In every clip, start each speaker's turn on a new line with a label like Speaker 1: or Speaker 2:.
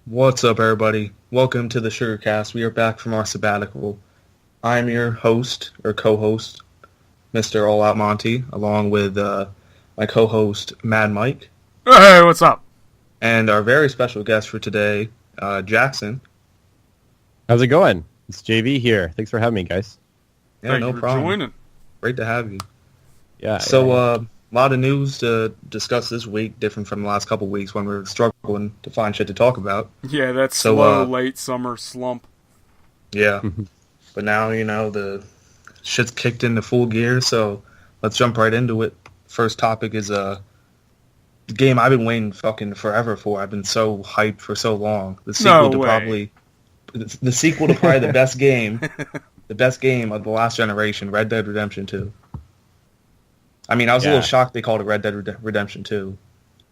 Speaker 1: What's up, everybody? Welcome to the Sugarcast. We are back from our sabbatical. I'm your host, or co-host, Mr. All Out Monty, along with my co-host, Mad Mike.
Speaker 2: Hey, what's up?
Speaker 1: And our very special guest for today, Jackson.
Speaker 3: How's it going? It's JV here. Thanks for having me, guys.
Speaker 1: Yeah,
Speaker 2: Thank
Speaker 1: no
Speaker 2: you for
Speaker 1: problem.
Speaker 2: joining.
Speaker 1: Great to have you.
Speaker 3: Yeah.
Speaker 1: So, a lot of news to discuss this week, different from the last couple weeks when we were struggling to find shit to talk about.
Speaker 2: Yeah, that
Speaker 1: So,
Speaker 2: slow late summer slump.
Speaker 1: Yeah. But now, the shit's kicked into full gear, so let's jump right into it. First topic is the game I've been waiting fucking forever for. I've been so hyped for so long. The sequel to probably the best game, the best game of the last generation, Red Dead Redemption 2. I mean, I was a little shocked they called it Red Dead Redemption 2,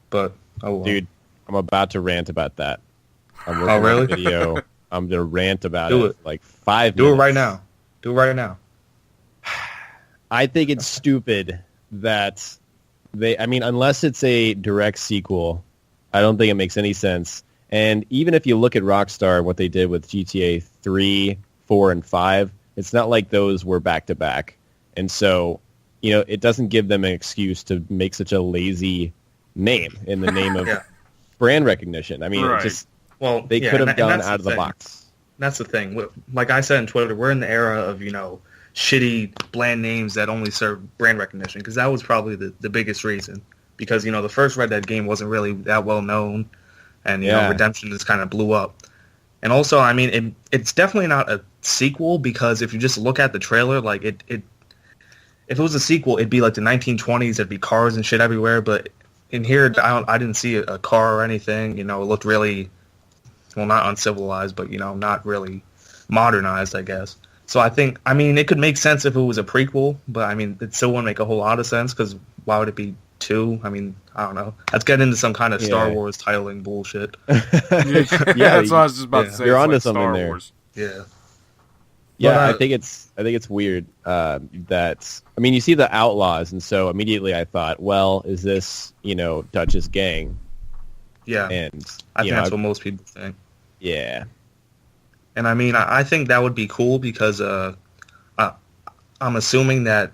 Speaker 1: but oh well.
Speaker 3: Dude, I'm about to rant about that. I'm working
Speaker 1: Oh, really?
Speaker 3: on a video. I'm going to rant about
Speaker 1: Do
Speaker 3: it.
Speaker 1: it.
Speaker 3: Like 5
Speaker 1: Do
Speaker 3: minutes.
Speaker 1: it right now. Do it right now.
Speaker 3: I think it's stupid that unless it's a direct sequel, I don't think it makes any sense. And even if you look at Rockstar and what they did with GTA 3, 4, and 5, it's not like those were back-to-back. And so, it doesn't give them an excuse to make such a lazy name in the name of brand recognition. I mean,
Speaker 2: Right.
Speaker 3: it just
Speaker 1: Well,
Speaker 3: they could have gone out of the box.
Speaker 1: That's the thing. Like I said on Twitter, we're in the era of, shitty, bland names that only serve brand recognition, because that was probably the biggest reason. Because, the first Red Dead game wasn't really that well known, and, Redemption just kind of blew up. And also, I mean, it's definitely not a sequel, because if you just look at the trailer, like, if it was a sequel, it'd be like the 1920s, there'd be cars and shit everywhere, but in here, I didn't see a car or anything. It looked really, well, not uncivilized, but, not really modernized, I guess. So it could make sense if it was a prequel, but, it still wouldn't make a whole lot of sense, because why would it be 2? I don't know. Let's get into some kind of Star Wars titling bullshit.
Speaker 2: That's what I was just about to say.
Speaker 3: You're
Speaker 2: It's
Speaker 3: onto
Speaker 2: like
Speaker 3: something
Speaker 2: Star
Speaker 3: there.
Speaker 2: Wars.
Speaker 1: Yeah.
Speaker 3: Yeah,
Speaker 1: But,
Speaker 3: I think it's weird that you see the Outlaws, and so immediately I thought, well, is this Dutch's gang?
Speaker 1: Yeah.
Speaker 3: And
Speaker 1: I think that's what most people think.
Speaker 3: Yeah.
Speaker 1: And I think that would be cool, because I'm assuming that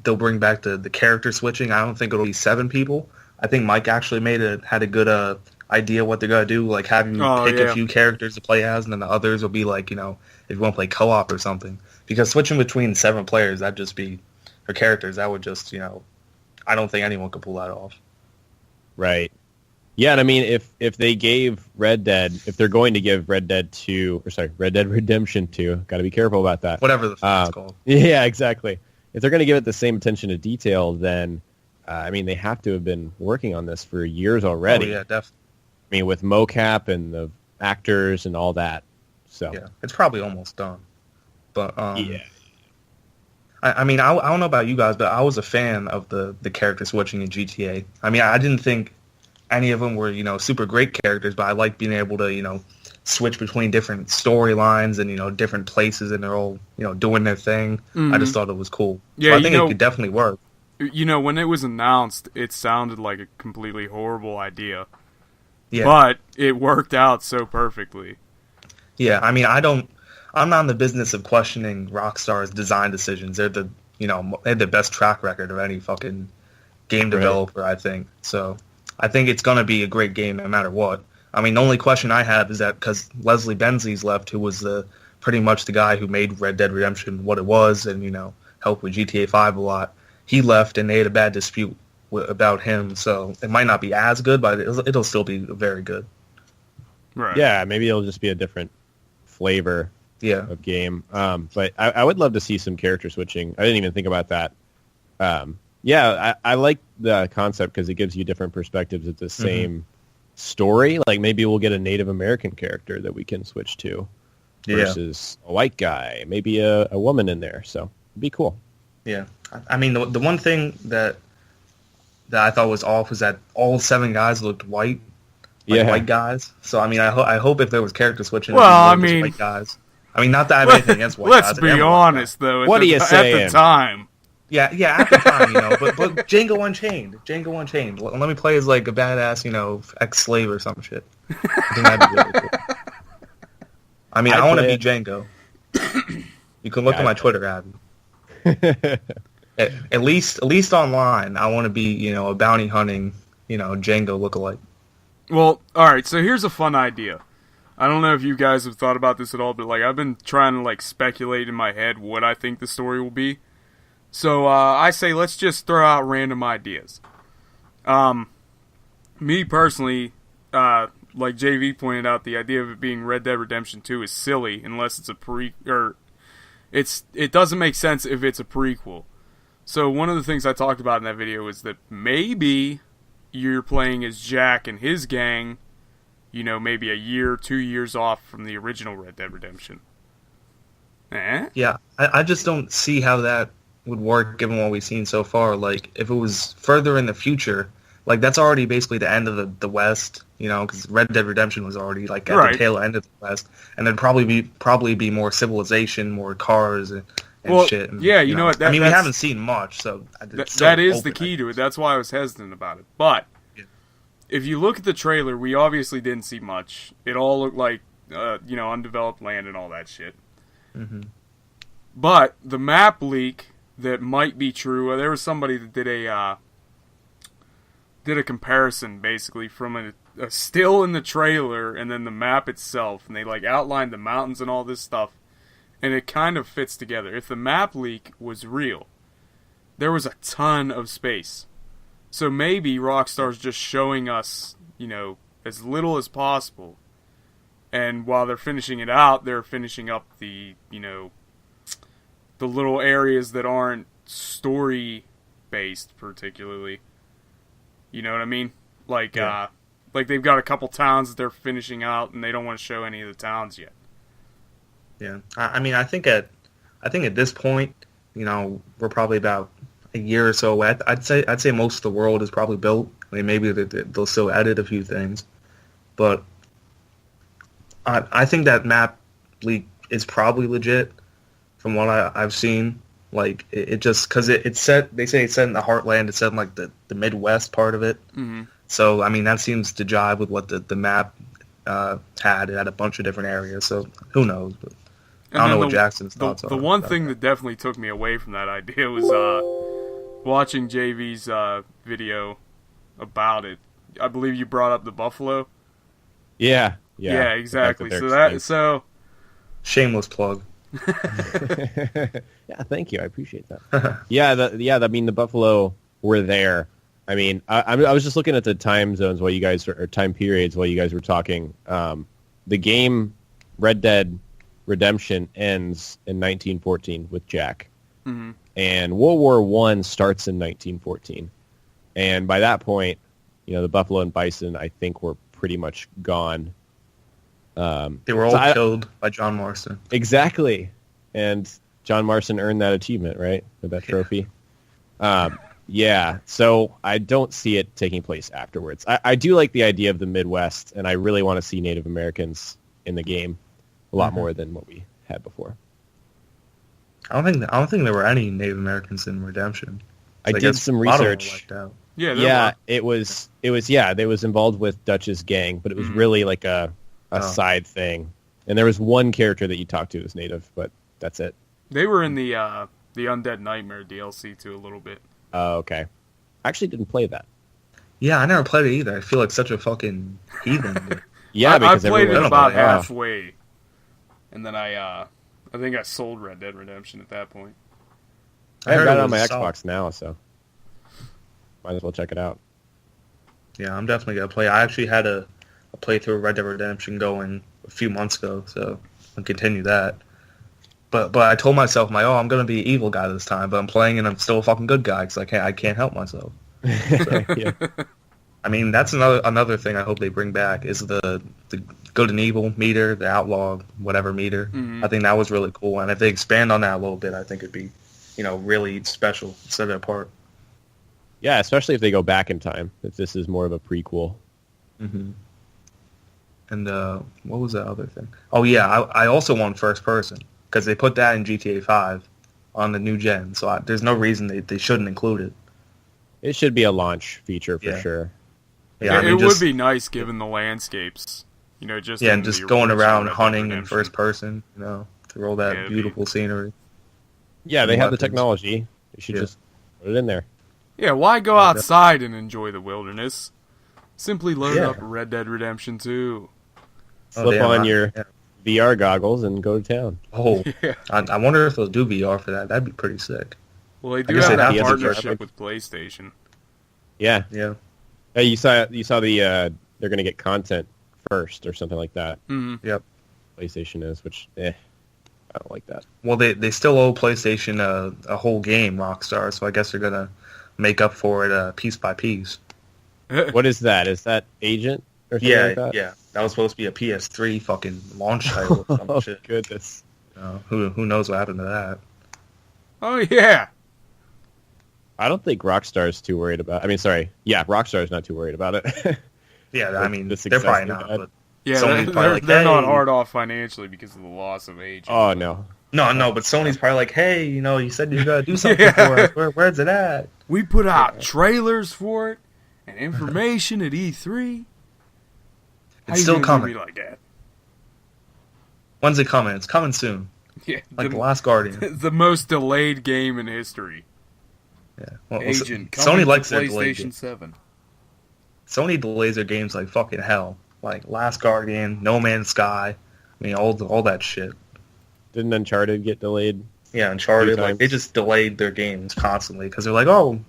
Speaker 1: they'll bring back the character switching. I don't think it'll be 7 people. I think Mike actually had a good idea what they're going to do, like have you pick a few characters to play as, and then the others will be like, if you want to play co-op or something. Because switching between 7 players, that'd just be, or characters, that would just, I don't think anyone could pull that off.
Speaker 3: Right. Yeah, and if they gave Red Dead, if they're going to give Red Dead Redemption 2, got to be careful about that.
Speaker 1: Whatever the fuck it's called.
Speaker 3: Yeah, exactly. If they're going to give it the same attention to detail, then, they have to have been working on this for years already.
Speaker 1: Oh, yeah, definitely.
Speaker 3: With mocap and the actors and all that. So
Speaker 1: yeah, it's probably almost done. But,
Speaker 3: yeah.
Speaker 1: I don't know about you guys, but I was a fan of the character switching in GTA. I didn't think any of them were, super great characters, but I like being able to, switch between different storylines and, different places, and they're all, doing their thing.
Speaker 2: Mm-hmm.
Speaker 1: I just thought it was cool.
Speaker 2: Yeah,
Speaker 1: so I think it could definitely work.
Speaker 2: When it was announced, it sounded like a completely horrible idea.
Speaker 1: Yeah.
Speaker 2: But it worked out so perfectly.
Speaker 1: Yeah, I'm not in the business of questioning Rockstar's design decisions. They're they had the best track record of any fucking game developer, I think. So I think it's going to be a great game no matter what. The only question I have is that because Leslie Benzies left, who was pretty much the guy who made Red Dead Redemption what it was and, helped with GTA 5 a lot, he left and they had a bad dispute about him. So it might not be as good, but it'll still be very good.
Speaker 2: Right.
Speaker 3: Yeah, maybe it'll just be a different flavor of game. But I would love to see some character switching. I didn't even think about that. I like the concept because it gives you different perspectives of the same story. Like maybe we'll get a Native American character that we can switch to versus a white guy, maybe a woman in there. So it'd be cool.
Speaker 1: Yeah. The one thing that I thought was off was that all 7 guys looked white. White guys. So, I hope if there was character switching,
Speaker 2: well,
Speaker 1: just white guys. Not that I have anything against white guys.
Speaker 2: Let's be honest, though.
Speaker 3: What are you saying?
Speaker 2: At the time.
Speaker 1: Yeah, at the time, but Django Unchained. Let me play as like a badass, ex-slave or some shit. I think that'd be really cool. I mean, I want to be Django. You can look at my Twitter, Abby. At least online, I want to be, a bounty hunting, Django lookalike.
Speaker 2: Well, all right. So here's a fun idea. I don't know if you guys have thought about this at all, but like I've been trying to like speculate in my head what I think the story will be. So I say let's just throw out random ideas. Me personally, like JV pointed out, the idea of it being Red Dead Redemption 2 is silly unless it's it doesn't make sense if it's a prequel. So one of the things I talked about in that video is that maybe you're playing as Jack and his gang, maybe a year, 2 years off from the original Red Dead Redemption.
Speaker 1: Yeah, I just don't see how that would work given what we've seen so far. Like, if it was further in the future, like, that's already basically the end of the West, because Red Dead Redemption was already, like, at the tail end of the West. And there'd probably be more civilization, more cars, and shit. And,
Speaker 2: yeah, you know what?
Speaker 1: We haven't seen much, so...
Speaker 2: that is the key to it. That's why I was hesitant about it. But, if you look at the trailer, we obviously didn't see much. It all looked like, undeveloped land and all that shit.
Speaker 1: Mm-hmm.
Speaker 2: But, the map leak that might be true, there was somebody that did a comparison, basically, from a still in the trailer and then the map itself. And they, like, outlined the mountains and all this stuff. And it kind of fits together. If the map leak was real, there was a ton of space. So maybe Rockstar's just showing us, as little as possible. And while they're finishing it out, they're finishing up the the little areas that aren't story-based particularly. You know what I mean? Like, like they've got a couple towns that they're finishing out, and they don't want to show any of the towns yet.
Speaker 1: Yeah, I mean, I think at this point, we're probably about a year or so away. I'd say most of the world is probably built. I mean, maybe they'll still edit a few things, but I think that map leak is probably legit from what I've seen. Like, it just, because it's set, they say it's set in the heartland, it's set in like the Midwest part of it.
Speaker 2: Mm-hmm.
Speaker 1: So, I mean, that seems to jive with what the map had. It had a bunch of different areas, so who knows? But I don't know what Jackson's thoughts are.
Speaker 2: The one thing that definitely took me away from that idea was watching JV's video about it. I believe you brought up the buffalo.
Speaker 3: Yeah,
Speaker 2: exactly. So
Speaker 1: shameless plug.
Speaker 3: Yeah, thank you. I appreciate that. I mean, the buffalo were there. I mean, I was just looking at the time zones while you guys or time periods while you guys were talking. The game Red Dead Redemption ends in 1914 with Jack, and World War I starts in 1914. And by that point, the buffalo and bison, I think, were pretty much gone.
Speaker 1: They were all killed by John Marston.
Speaker 3: Exactly. And John Marston earned that achievement, right? With that trophy. Yeah, so I don't see it taking place afterwards. I do like the idea of the Midwest, and I really want to see Native Americans in the game a lot more than what we had before.
Speaker 1: I don't think there were any Native Americans in Redemption.
Speaker 3: I did some research.
Speaker 2: Yeah,
Speaker 3: it was involved with Dutch's gang, but it was really like a side thing. And there was one character that you talked to was Native, but that's it.
Speaker 2: They were in the Undead Nightmare DLC too a little bit.
Speaker 3: Oh, okay. I actually didn't play that.
Speaker 1: Yeah, I never played it either. I feel like such a fucking heathen.
Speaker 3: Yeah, because
Speaker 2: I played it about halfway, and then I think I sold Red Dead Redemption at that point.
Speaker 3: I got it on my Xbox now, so might as well check it out.
Speaker 1: Yeah, I'm definitely gonna play. I actually had a playthrough of Red Dead Redemption going a few months ago, so I'll continue that. But I told myself, I'm gonna be an evil guy this time, but I'm playing and I'm still a fucking good guy because I can't help myself. So,
Speaker 3: yeah.
Speaker 1: I mean, that's another thing I hope they bring back is the good and evil meter, the outlaw whatever meter. I think that was really cool, and if they expand on that a little bit, I think it'd be, really special, set it apart.
Speaker 3: Yeah, especially if they go back in time. If this is more of a prequel.
Speaker 1: Mm-hmm. And what was that other thing? Oh yeah, I also want first person because they put that in GTA 5, on the new gen, so there's no reason they shouldn't include it.
Speaker 3: It should be a launch feature for
Speaker 1: Yeah.
Speaker 3: sure.
Speaker 1: Yeah, I mean,
Speaker 2: it
Speaker 1: just,
Speaker 2: would be nice given the landscapes. Just
Speaker 1: yeah,
Speaker 2: in
Speaker 1: and just
Speaker 2: the
Speaker 1: going
Speaker 2: original
Speaker 1: around
Speaker 2: Red Dead
Speaker 1: hunting in
Speaker 2: Redemption.
Speaker 1: first person, through all that
Speaker 2: Yeah,
Speaker 1: beautiful scenery.
Speaker 3: Yeah, they have the
Speaker 1: Weapons.
Speaker 3: technology. They should just put it in there.
Speaker 2: Yeah, why go outside and enjoy the wilderness? Simply load
Speaker 1: Yeah.
Speaker 2: up Red Dead Redemption 2.
Speaker 3: Slip
Speaker 1: damn,
Speaker 3: on your
Speaker 1: yeah.
Speaker 3: VR goggles and go to town.
Speaker 1: Oh,
Speaker 2: Yeah.
Speaker 1: I wonder if they'll do VR for that. That'd be pretty sick.
Speaker 2: Well, they do
Speaker 1: guess
Speaker 2: have
Speaker 1: they'd
Speaker 2: that
Speaker 1: have to
Speaker 2: partnership
Speaker 3: get-
Speaker 2: with PlayStation.
Speaker 3: Yeah.
Speaker 1: Yeah.
Speaker 3: Hey, you saw the they're going to get content first or something like that.
Speaker 2: Mm-hmm.
Speaker 1: Yep.
Speaker 3: PlayStation is, which I don't like that.
Speaker 1: Well, they still owe PlayStation a whole game, Rockstar. So I guess they're gonna make up for it piece by piece.
Speaker 3: What is that? Is that Agent or something like that?
Speaker 1: Yeah. That was supposed to be a PS3 fucking launch title. Or some
Speaker 3: Oh,
Speaker 1: shit.
Speaker 3: goodness.
Speaker 1: Who knows what happened to that?
Speaker 2: Oh, yeah.
Speaker 3: I don't think Rockstar's too worried about. I mean, sorry. Yeah, Rockstar's not too worried about it.
Speaker 1: Yeah, I mean,
Speaker 3: The
Speaker 1: they're probably
Speaker 3: success
Speaker 1: not.
Speaker 3: they've
Speaker 1: But
Speaker 2: Yeah,
Speaker 1: Sony's
Speaker 2: they're,
Speaker 1: probably like,
Speaker 2: they're not
Speaker 1: hey.
Speaker 2: hard off financially because of the loss of Agent.
Speaker 3: Oh no.
Speaker 1: no, but Sony's probably like, hey, you said you gotta do something
Speaker 2: Yeah.
Speaker 1: for us. Where's it at?
Speaker 2: We put out trailers for it and information at E3. How
Speaker 1: It's
Speaker 2: you
Speaker 1: still
Speaker 2: gonna do
Speaker 1: coming.
Speaker 2: me like that?
Speaker 1: When's it coming? It's coming soon.
Speaker 2: Yeah,
Speaker 1: Like The Last Guardian.
Speaker 2: the most delayed game in history.
Speaker 1: Yeah. Well,
Speaker 2: Agent.
Speaker 1: Sony likes their delayed
Speaker 2: PlayStation
Speaker 1: games.
Speaker 2: 7.
Speaker 1: Sony delays their games like fucking hell. Like Last Guardian, No Man's Sky. I mean, all that shit.
Speaker 3: Didn't Uncharted get delayed?
Speaker 1: Yeah, Uncharted,
Speaker 3: Few
Speaker 1: like, they
Speaker 3: times.
Speaker 1: just delayed their games constantly because they're like, oh,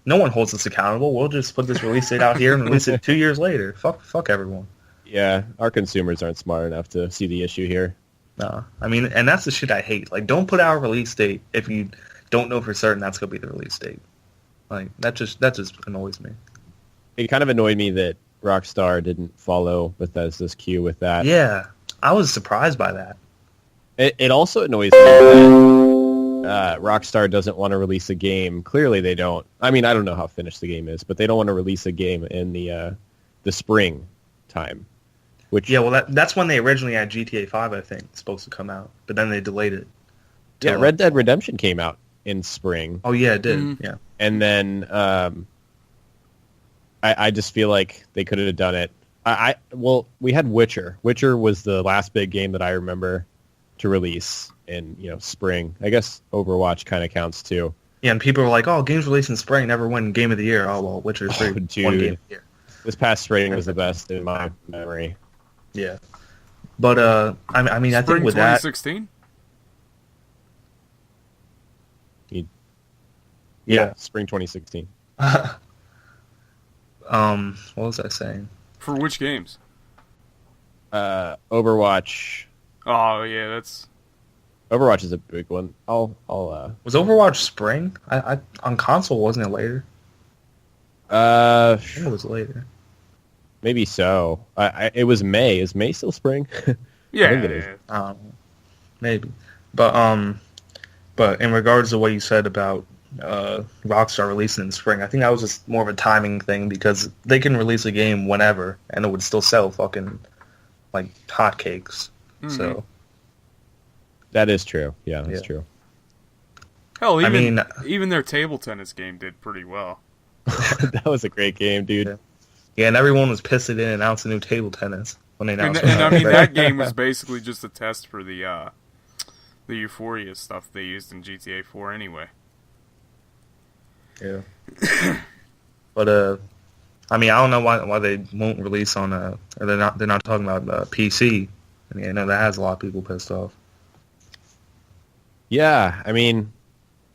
Speaker 1: no one holds us accountable. We'll just put this release date out here and release it 2 years later. Fuck everyone.
Speaker 3: Yeah, our consumers aren't smart enough to see the issue here.
Speaker 1: No, I mean, and that's the shit I hate. Like, don't put out a release date if you don't know for certain that's gonna be the release date. Like, that just annoys me.
Speaker 3: It kind of annoyed me that Rockstar didn't follow Bethesda's cue with that.
Speaker 1: Yeah, I was surprised by that.
Speaker 3: It also annoys me that Rockstar doesn't want to release a game. Clearly, they don't. I mean, I don't know how finished the game is, but they don't want to release a game in the spring time. Which
Speaker 1: Yeah, well, that's when they originally had GTA 5, I think, supposed to come out, but then they delayed it.
Speaker 3: yeah,
Speaker 1: till-
Speaker 3: Red Dead Redemption came out in spring,
Speaker 1: Oh yeah, it did.
Speaker 2: Mhm.
Speaker 1: Yeah.
Speaker 3: and then I just feel like they could have done it. Well, we had Witcher. Witcher was the last big game that I remember to release in spring. I guess Overwatch kind of counts too.
Speaker 1: Yeah, and people were like, "Oh, games released in spring never win Game of the Year." Oh well, Witcher 3 won
Speaker 3: dude.
Speaker 1: Game of the Year.
Speaker 3: This past spring was the best in my memory.
Speaker 1: Yeah, but I mean, I
Speaker 2: Spring
Speaker 1: think with that,
Speaker 2: 2016?
Speaker 3: Yeah, spring 2016.
Speaker 1: what was I saying?
Speaker 2: For which games?
Speaker 3: Overwatch.
Speaker 2: Oh, yeah, that's...
Speaker 3: Overwatch is a big one. I'll
Speaker 1: Was Overwatch spring? I on console wasn't it later? I think it was later.
Speaker 3: maybe so. It was May. Is May still spring?
Speaker 2: Yeah,
Speaker 3: think it is.
Speaker 1: Maybe, but in regards to what you said about Rockstar releasing in spring, I think that was just more of a timing thing because they can release a game whenever and it would still sell fucking like hotcakes.
Speaker 2: Mhm.
Speaker 1: So
Speaker 3: That is true. Yeah, that's
Speaker 1: Yeah.
Speaker 3: true.
Speaker 2: Hell,
Speaker 1: I
Speaker 2: even
Speaker 1: mean-
Speaker 2: even their table tennis game did pretty well.
Speaker 3: That was a great game, dude.
Speaker 1: Yeah. Yeah, and everyone was pissed they didn't announce a new table tennis when they
Speaker 2: And,
Speaker 1: announced.
Speaker 2: and I mean,
Speaker 1: it.
Speaker 2: that game was basically just a test for the Euphoria stuff they used in GTA 4 anyway.
Speaker 1: Yeah. But I mean, I don't know why they won't release on or they're not talking about PC. I mean, I know that has a lot of people pissed off.
Speaker 3: Yeah, I mean,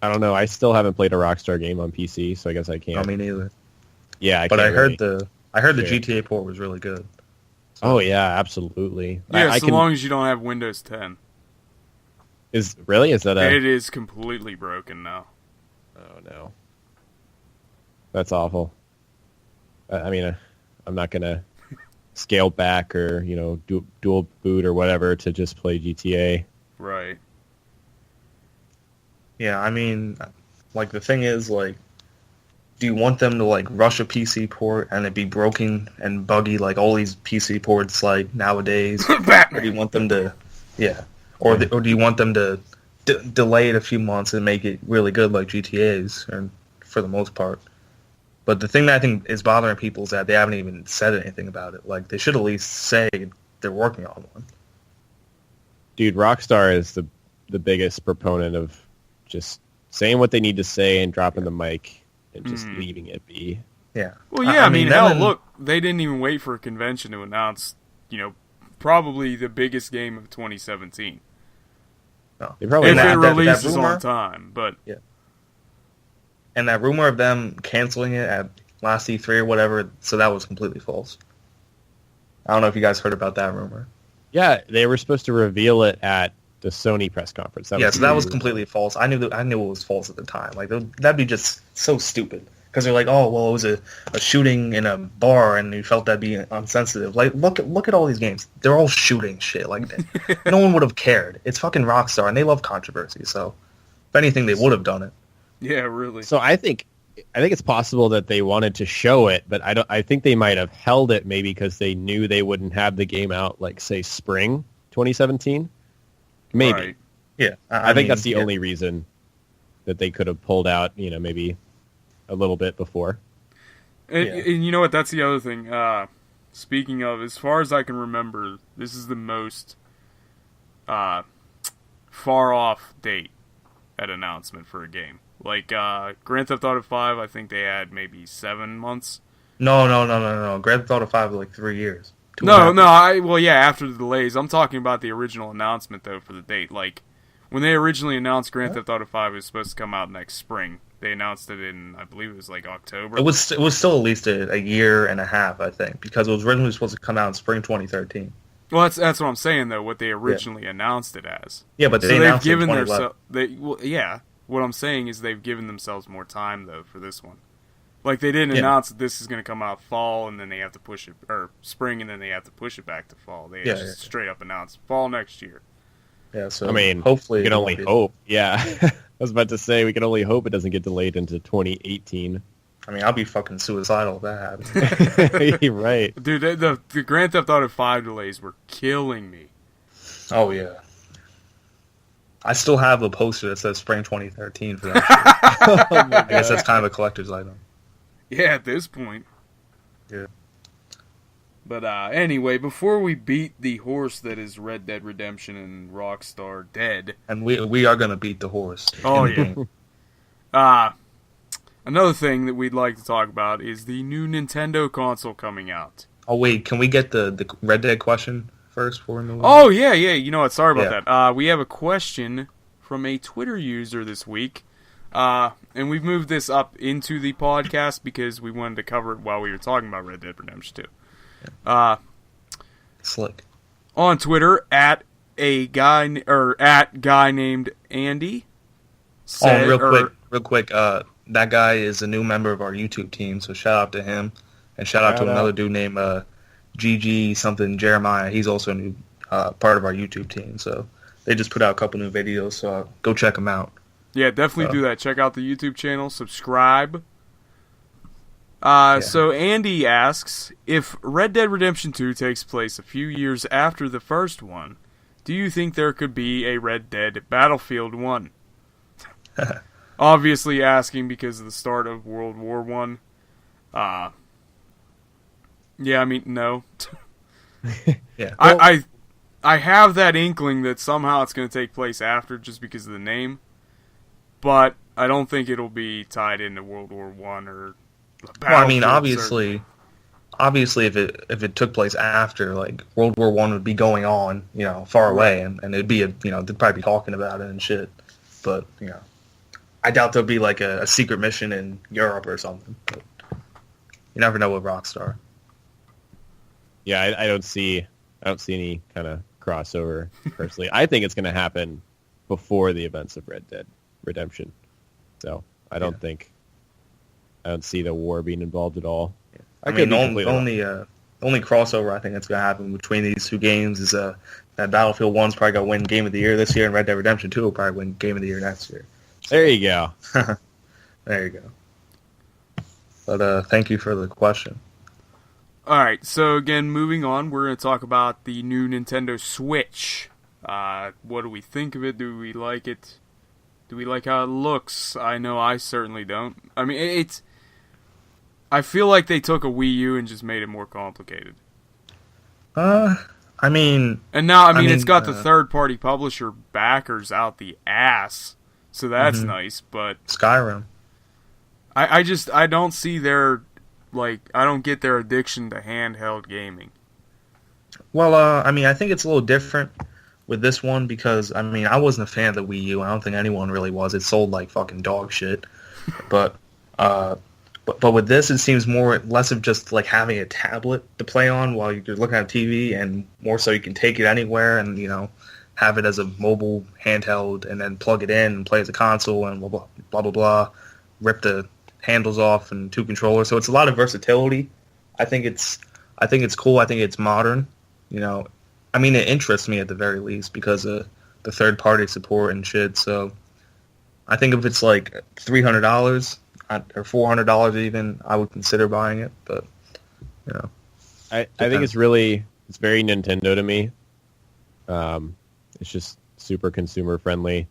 Speaker 3: I don't know. I still haven't played a Rockstar game on PC, so I guess I can't.
Speaker 1: I mean, neither.
Speaker 3: yeah,
Speaker 1: But I
Speaker 3: can't
Speaker 1: heard
Speaker 3: really-
Speaker 1: the
Speaker 3: Yeah.
Speaker 1: GTA port was really good.
Speaker 3: Oh yeah, absolutely.
Speaker 2: Yeah,
Speaker 3: I
Speaker 2: so
Speaker 3: can.
Speaker 2: long as you don't have Windows 10.
Speaker 3: Is that a?
Speaker 2: It is completely broken now.
Speaker 3: Oh no, that's awful. I mean, I'm not gonna scale back or dual boot or whatever to just play GTA.
Speaker 2: Right.
Speaker 1: Yeah, I mean, like the thing is, like, do you want them to like rush a PC port and it be broken and buggy like all these PC ports like nowadays? Or do you want them to, yeah, or do you want them to delay it a few months and make it really good like GTA's, and for the most part. But the thing that I think is bothering people is that they haven't even said anything about it. Like, they should at least say they're working on one.
Speaker 3: Dude, Rockstar is the biggest proponent of just saying what they need to say and dropping the mic and just leaving it be.
Speaker 1: Yeah.
Speaker 2: Well, yeah, I mean, hell, look, they didn't even wait for a convention to announce, probably the biggest game of 2017.
Speaker 1: No.
Speaker 3: They probably
Speaker 2: if it
Speaker 1: that
Speaker 2: releases
Speaker 1: rumor,
Speaker 2: on time, but...
Speaker 1: Yeah. And that rumor of them canceling it at last E3 or whatever, so that was completely false. I don't know if you guys heard about that rumor.
Speaker 3: Yeah, they were supposed to reveal it at the Sony press conference.
Speaker 1: So that was completely false. I knew it was false at the time. Like, that'd be just so stupid. Because they're like, oh, well, it was a shooting in a bar, and you felt that'd be insensitive. Like, look at all these games. They're all shooting shit. Like, no one would have cared. It's fucking Rockstar, and they love controversy. So, if anything, they would have done it.
Speaker 2: Yeah, really.
Speaker 3: So I think it's possible that they wanted to show it, but I think they might have held it maybe because they knew they wouldn't have the game out, like, say, spring 2017. Maybe.
Speaker 2: Right.
Speaker 1: Yeah.
Speaker 3: I think that's the only reason that they could have pulled out, maybe a little bit before.
Speaker 2: And you know what? That's the other thing. Speaking of, as far as I can remember, this is the most far-off date at announcement for a game. Like, Grand Theft Auto 5, I think they had maybe 7 months.
Speaker 1: No. Grand Theft Auto 5 was like 3 years.
Speaker 2: After the delays. I'm talking about the original announcement, though, for the date. Like, when they originally announced Grand Theft Auto 5 was supposed to come out next spring, they announced it in, I believe it was like October.
Speaker 1: It was still at least a year and a half, I think, because it was originally supposed to come out in spring 2013.
Speaker 2: Well, that's what I'm saying, though, what they originally announced it as.
Speaker 1: Yeah, but they announced it in 2011.
Speaker 2: What I'm saying is they've given themselves more time, though, for this one. Like, they didn't announce that this is going to come out fall, and then they have to push it, or spring, and then they have to push it back to fall. They just straight up announced fall next year.
Speaker 1: Yeah, so
Speaker 3: I mean,
Speaker 1: hopefully
Speaker 3: we can only hope. Yeah, I was about to say we can only hope it doesn't get delayed into 2018.
Speaker 1: I mean, I'll be fucking suicidal if that happens.
Speaker 3: You're right.
Speaker 2: Dude, the Grand Theft Auto 5 delays were killing me.
Speaker 1: Oh, yeah. I still have a poster that says spring 2013 for that shit. I guess that's kind of a collector's item.
Speaker 2: Yeah, at this point.
Speaker 1: Yeah.
Speaker 2: But anyway, before we beat the horse that is Red Dead Redemption and Rockstar dead...
Speaker 1: And we are going to beat the horse.
Speaker 2: Oh, yeah. Another thing that we'd like to talk about is the new Nintendo console coming out.
Speaker 1: Oh, wait, can we get the Red Dead question first before we move on?
Speaker 2: Oh, yeah, you know what, sorry about that. We have a question from a Twitter user this week, and we've moved this up into the podcast because we wanted to cover it while we were talking about Red Dead Redemption 2.
Speaker 1: Slick.
Speaker 2: On Twitter, at guy named Andy said...
Speaker 1: real quick, that guy is a new member of our YouTube team, so shout out to him. And shout out to another dude named GG something Jeremiah. He's also a new part of our YouTube team. So they just put out a couple new videos, so go check them out.
Speaker 2: Yeah, definitely do that. Check out the YouTube channel. Subscribe. So Andy asks, if Red Dead Redemption 2 takes place a few years after the first one, do you think there could be a Red Dead Battlefield 1? Obviously asking because of the start of World War I. Yeah, I mean, no.
Speaker 1: Yeah.
Speaker 2: I have that inkling that somehow it's going to take place after just because of the name, but I don't think it'll be tied into World War I or Battlefield.
Speaker 1: Well, I mean, obviously, if it took place after, like, World War I would be going on, far away, and it'd be they'd probably be talking about it and shit. But I doubt there'll be like a secret mission in Europe or something. But you never know with Rockstar.
Speaker 3: Yeah, I don't see any kind of crossover personally. I think it's going to happen before the events of Red Dead Redemption. So I don't see the war being involved at all.
Speaker 1: Yeah. I mean, the only crossover I think that's going to happen between these two games is that Battlefield 1's probably going to win Game of the Year this year, and Red Dead Redemption 2 will probably win Game of the Year next year. So,
Speaker 3: there you go.
Speaker 1: There you go. But thank you for the question.
Speaker 2: Alright, so again, moving on, we're going to talk about the new Nintendo Switch. What do we think of it? Do we like it? Do we like how it looks? I know I certainly don't. I mean, it's... I feel like they took a Wii U and just made it more complicated.
Speaker 1: I mean...
Speaker 2: And now, I mean it's got the third-party publisher backers out the ass, so that's nice, but...
Speaker 1: Skyrim.
Speaker 2: I don't see their... Like, I don't get their addiction to handheld gaming.
Speaker 1: Well, I mean, I think it's a little different with this one because, I mean, I wasn't a fan of the Wii U. I don't think anyone really was. It sold like fucking dog shit. But with this, it seems less of just like having a tablet to play on while you're looking at TV, and more so you can take it anywhere and, you know, have it as a mobile handheld and then plug it in and play as a console and blah, blah, blah, blah, blah. Rip the handles off and two controllers. So it's a lot of versatility. I think it's cool. I think it's modern. You know, I mean, it interests me at the very least because of the third-party support and shit. So I think if it's like $300 or $400 even, I would consider buying it. But, you know.
Speaker 3: I think it's very Nintendo to me. It's just super consumer-friendly.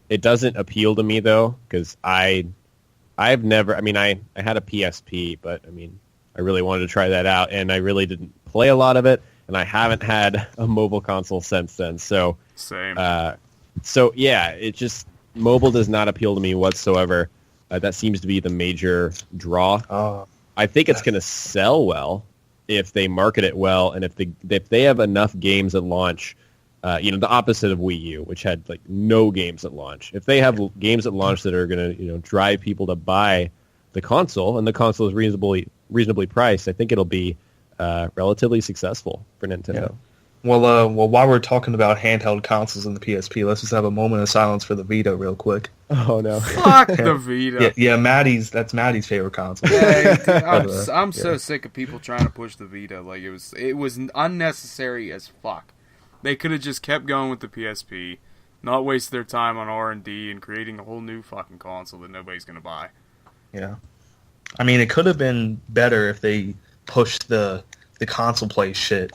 Speaker 3: It doesn't appeal to me, though, because I've never... I mean, I had a PSP, but, I mean, I really wanted to try that out, and I really didn't play a lot of it. And I haven't had a mobile console since then. So,
Speaker 2: same.
Speaker 3: So yeah, it just mobile does not appeal to me whatsoever. That seems to be the major draw. I think it's going to sell well if they market it well, and if they have enough games at launch. You know, the opposite of Wii U, which had like no games at launch. If they have games at launch that are going to, you know, drive people to buy the console, and the console is reasonably priced, I think it'll be relatively successful for Nintendo.
Speaker 1: Yeah. Well, while we're talking about handheld consoles and the PSP, let's just have a moment of silence for the Vita real quick.
Speaker 3: Oh, no.
Speaker 2: Fuck the Vita.
Speaker 1: Yeah, that's Maddie's favorite console.
Speaker 2: I'm so sick of people trying to push the Vita. Like, it was unnecessary as fuck. They could have just kept going with the PSP, not waste their time on R&D and creating a whole new fucking console that nobody's going to buy.
Speaker 1: Yeah. I mean, it could have been better if they pushed the console play shit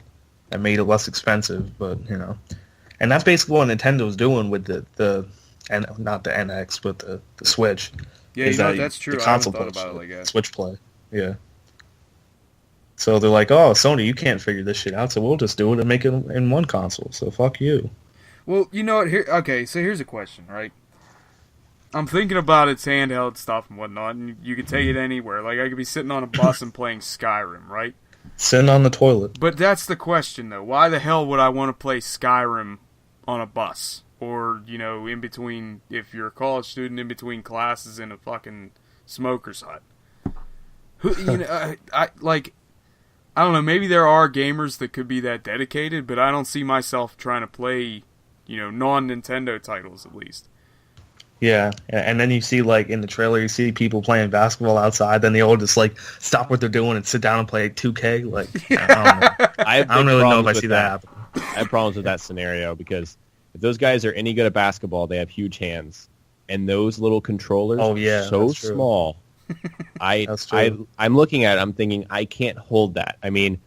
Speaker 1: and made it less expensive, but, you know. And that's basically what Nintendo's doing with and not the NX, but the Switch.
Speaker 2: Yeah, you know, that's true.
Speaker 1: The
Speaker 2: I haven't
Speaker 1: console
Speaker 2: thought about it like that.
Speaker 1: Switch play. Yeah. So they're like, oh, Sony, you can't figure this shit out, so we'll just do it and make it in one console, so fuck you.
Speaker 2: Well, you know what? Okay, so here's a question, right? I'm thinking about its handheld stuff and whatnot, and you could take it anywhere. Like, I could be sitting on a bus and playing Skyrim, right?
Speaker 1: Sitting on the toilet.
Speaker 2: But that's the question, though. Why the hell would I want to play Skyrim on a bus? Or, you know, in between, if you're a college student, in between classes in a fucking smoker's hut. You know, I don't know, maybe there are gamers that could be that dedicated, but I don't see myself trying to play, you know, non-Nintendo titles, at least.
Speaker 1: Yeah, and then you see, like, in the trailer, you see people playing basketball outside, then they all just, like, stop what they're doing and sit down and play 2K. Like, I don't know. I don't really know if I see that happen.
Speaker 3: I have problems with that scenario, because if those guys are any good at basketball, they have huge hands. And those little controllers are so small. I'm looking at it, I'm thinking, I can't hold that. I mean,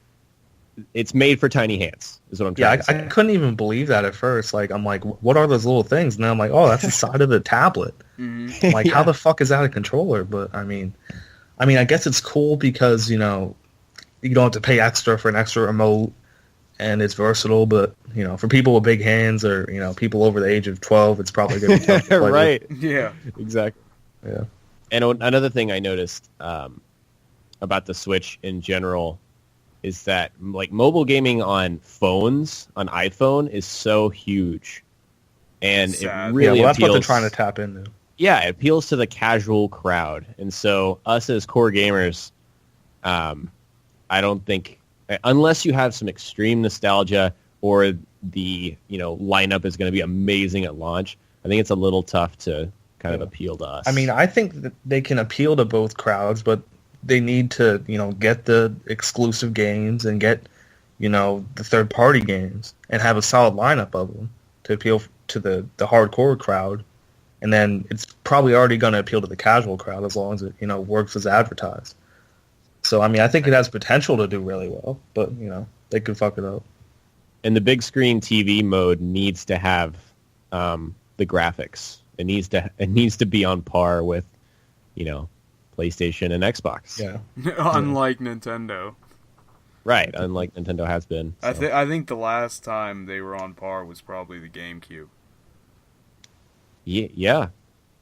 Speaker 3: it's made for tiny hands, is what I'm trying to say.
Speaker 1: I couldn't even believe that at first. Like, I'm like, what are those little things? And then I'm like, oh, that's the side of the tablet. Mm-hmm. Like, how the fuck is that a controller? But, I mean, I guess it's cool because, you know, you don't have to pay extra for an extra remote, and it's versatile, but, you know, for people with big hands or, you know, people over the age of 12, it's probably going to be tough to play
Speaker 3: right.
Speaker 1: with.
Speaker 2: Yeah.
Speaker 3: Exactly.
Speaker 1: Yeah.
Speaker 3: And another thing I noticed about the Switch in general is that, like, mobile gaming on phones, on iPhone, is so huge. And
Speaker 2: sad.
Speaker 3: It really
Speaker 1: that's
Speaker 3: appeals,
Speaker 1: what they're trying to tap into.
Speaker 3: Yeah, it appeals to the casual crowd. And so us as core gamers, I don't think, unless you have some extreme nostalgia or the, you know, lineup is going to be amazing at launch, I think it's a little tough to kind of appeal to us.
Speaker 1: I mean, I think that they can appeal to both crowds, but they need to, you know, get the exclusive games and get, you know, the third-party games and have a solid lineup of them to appeal to the hardcore crowd. And then it's probably already going to appeal to the casual crowd as long as it, you know, works as advertised. So, I mean, I think it has potential to do really well, but, you know, they could fuck it up.
Speaker 3: And the big screen TV mode needs to have the graphics. It needs to be on par with, PlayStation and Xbox.
Speaker 1: Yeah.
Speaker 2: Unlike Nintendo.
Speaker 3: Right, unlike Nintendo has been. So.
Speaker 2: I think the last time they were on par was probably the GameCube.
Speaker 3: Yeah,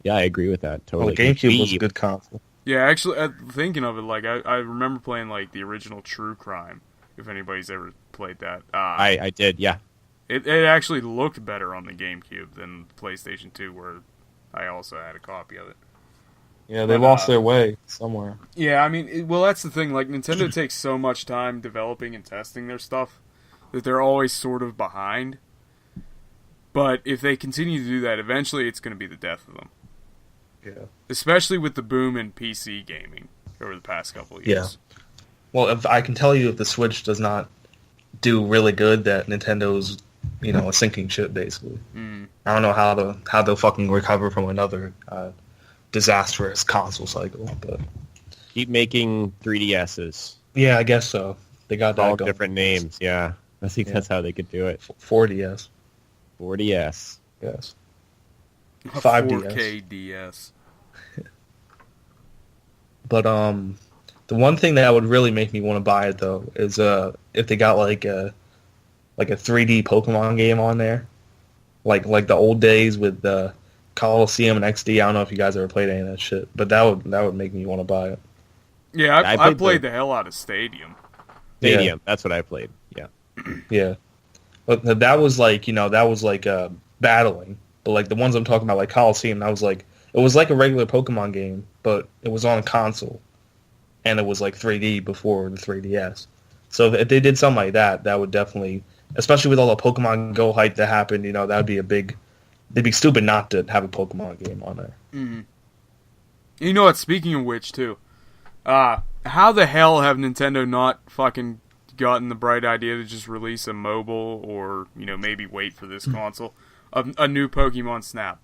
Speaker 3: I agree with that totally.
Speaker 1: Well, the GameCube was a good console.
Speaker 2: Yeah, actually, thinking of it, like I remember playing like the original True Crime. If anybody's ever played that,
Speaker 3: I did. Yeah,
Speaker 2: it actually looked better on the GameCube than PlayStation 2, where I also had a copy of it.
Speaker 1: Yeah, they lost their way somewhere.
Speaker 2: Yeah, I mean, well, that's the thing. Like, Nintendo takes so much time developing and testing their stuff that they're always sort of behind. But if they continue to do that, eventually it's going to be the death of them.
Speaker 1: Yeah.
Speaker 2: Especially with the boom in PC gaming over the past couple of years.
Speaker 1: Yeah. Well, if I can tell you if the Switch does not do really good, that Nintendo's, a sinking ship, basically.
Speaker 2: Mm.
Speaker 1: I don't know how they'll fucking recover from another disastrous console cycle, but
Speaker 3: keep making 3DSs.
Speaker 1: Yeah, I guess so. They got that
Speaker 3: all
Speaker 1: going.
Speaker 3: Different names. Yeah, I think that's how they could do it.
Speaker 1: 4DS.
Speaker 3: 4DS.
Speaker 1: Yes.
Speaker 2: 5DS. 4K DS.
Speaker 1: But the one thing that would really make me want to buy it though is if they got like a 3D Pokemon game on there, like the old days with the Coliseum and XD. I don't know if you guys ever played any of that shit, but that would make me want to buy it.
Speaker 2: Yeah, I played the hell out of Stadium.
Speaker 3: Yeah. That's what I played. Yeah.
Speaker 1: Yeah. But that was like, battling. But like the ones I'm talking about, like Coliseum, it was like a regular Pokemon game, but it was on a console. And it was like 3D before the 3DS. So if they did something like that, that would definitely, especially with all the Pokemon Go hype that happened, that would be they'd be stupid not to have a Pokemon game on there.
Speaker 2: Mm-hmm. You know what, speaking of which, too, how the hell have Nintendo not fucking gotten the bright idea to just release a mobile or, maybe wait for this console, a new Pokemon Snap?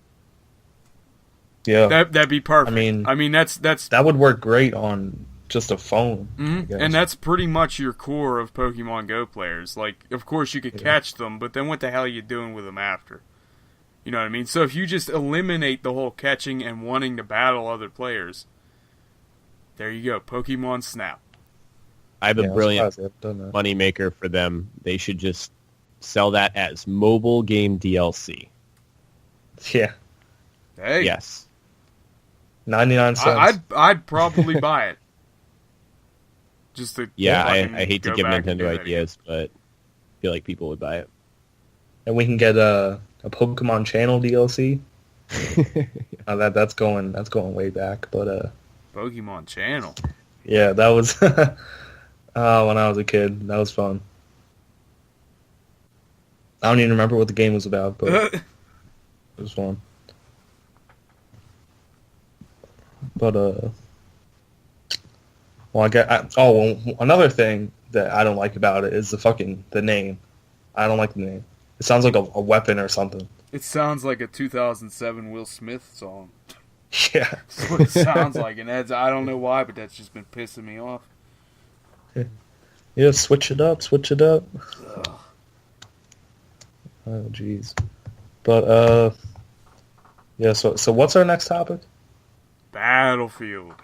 Speaker 1: Yeah.
Speaker 2: That'd be perfect. I mean that's
Speaker 1: that would work great on just a phone.
Speaker 2: Mm-hmm. And that's pretty much your core of Pokemon Go players. Like, of course you could catch them, but then what the hell are you doing with them after? You know what I mean? So if you just eliminate the whole catching and wanting to battle other players, there you go, Pokemon Snap.
Speaker 3: I have a brilliant moneymaker for them. They should just sell that as mobile game DLC.
Speaker 1: Yeah.
Speaker 2: Hey.
Speaker 3: Yes.
Speaker 1: 99 cents.
Speaker 2: I'd probably buy it. Just to
Speaker 3: I hate to give Nintendo ideas, but I feel like people would buy it.
Speaker 1: And we can get a Pokemon Channel DLC. That's going way back, but
Speaker 2: Pokemon Channel.
Speaker 1: Yeah, that was when I was a kid. That was fun. I don't even remember what the game was about, but it was fun. But another thing that I don't like about it is the name. I don't like the name. It sounds like a weapon or something.
Speaker 2: It sounds like a 2007 Will Smith song.
Speaker 1: Yeah.
Speaker 2: That's what it sounds like, and I don't know why, but that's just been pissing me off.
Speaker 1: Yeah, switch it up.
Speaker 2: Ugh.
Speaker 1: Oh, jeez. But, yeah, so what's our next topic?
Speaker 2: Battlefield.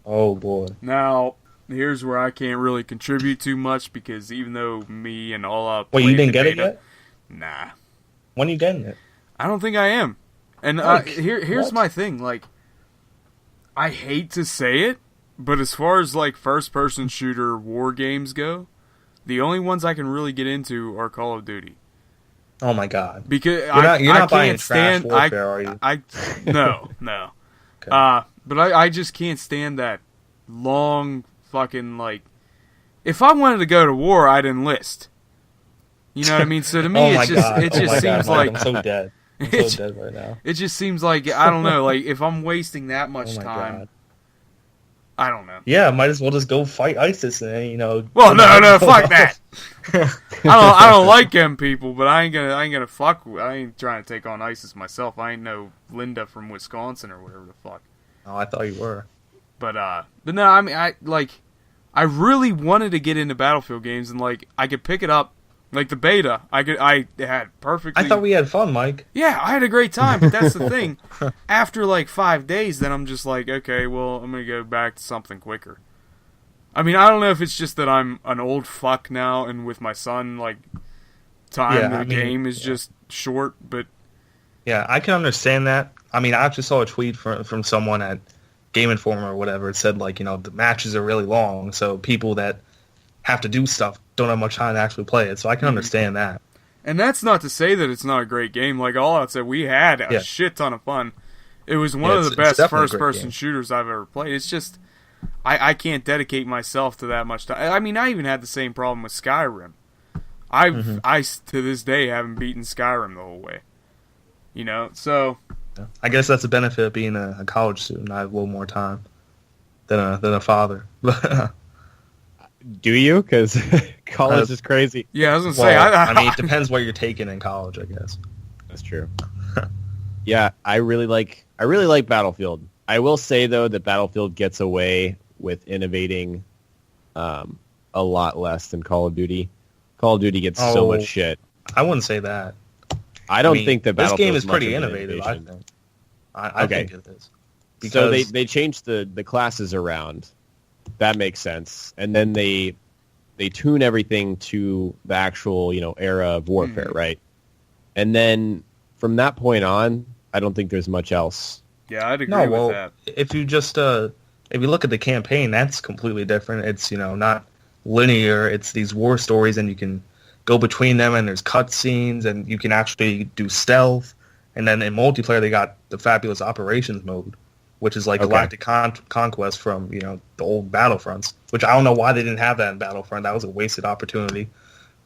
Speaker 1: Oh, boy.
Speaker 2: Now, here's where I can't really contribute too much, because even though me and all up...
Speaker 1: Wait, you didn't get it yet?
Speaker 2: Nah.
Speaker 1: When are you getting it?
Speaker 2: I don't think I am. And here's my thing, like, I hate to say it, but as far as, like, first-person shooter war games go, the only ones I can really get into are Call of Duty.
Speaker 1: Oh, my God.
Speaker 2: Because
Speaker 1: you're not buying
Speaker 2: can't stand...
Speaker 1: Trash Warfare, are you?
Speaker 2: No. Okay. But I just can't stand that long fucking, like... If I wanted to go to war, I'd enlist. You know what I mean? So to me, it just seems like...
Speaker 1: I'm so dead. I'm so dead right now.
Speaker 2: It just seems like, I don't know, like, if I'm wasting that much time...
Speaker 1: God.
Speaker 2: I don't know.
Speaker 1: Yeah, might as well just go fight ISIS and,
Speaker 2: Well, no, fuck that. I don't like them people, but I ain't gonna fuck with. I ain't trying to take on ISIS myself. I ain't no Linda from Wisconsin or whatever the fuck.
Speaker 1: Oh, I thought you were.
Speaker 2: But no, I mean, I really wanted to get into Battlefield games, and like I could pick it up Like the beta, I had perfectly.
Speaker 1: I thought we had fun, Mike.
Speaker 2: Yeah, I had a great time, but that's the thing. After like 5 days, then I'm just like, okay, well, I'm gonna go back to something quicker. I mean, I don't know if it's just that I'm an old fuck now, and with my son, like, time in the game is just short, but...
Speaker 1: Yeah, I can understand that. I mean, I actually saw a tweet from someone at Game Informer or whatever. It said, like, the matches are really long, so people that have to do stuff don't have much time to actually play it, so I can understand that.
Speaker 2: And that's not to say that it's not a great game. Like, all I'd say, we had a shit ton of fun. It was one of the best first-person shooters I've ever played. It's just... I can't dedicate myself to that much time. I mean, I even had the same problem with Skyrim. I to this day haven't beaten Skyrim the whole way. So
Speaker 1: I guess that's the benefit of being a college student. I have a little more time than a father.
Speaker 3: Do you? Because college is crazy.
Speaker 2: Yeah, I was gonna say.
Speaker 1: I mean, it depends what you're taking in college, I guess.
Speaker 3: That's true. Yeah, I really like Battlefield. I will say, though, that Battlefield gets away with innovating a lot less than Call of Duty. Call of Duty gets so much shit.
Speaker 1: I wouldn't say that.
Speaker 3: I don't think that
Speaker 1: this game is
Speaker 3: much
Speaker 1: pretty
Speaker 3: of an
Speaker 1: innovative,
Speaker 3: innovation.
Speaker 1: I think it is.
Speaker 3: So they changed the classes around. That makes sense. And then they tune everything to the actual, era of warfare, right? And then from that point on, I don't think there's much else.
Speaker 2: Yeah, I'd agree with that.
Speaker 1: If you just if you look at the campaign, that's completely different. It's not linear. It's these war stories, and you can go between them, and there's cutscenes, and you can actually do stealth. And then in multiplayer, they got the fabulous operations mode, which is like Galactic Conquest from the old Battlefronts. Which I don't know why they didn't have that in Battlefront. That was a wasted opportunity.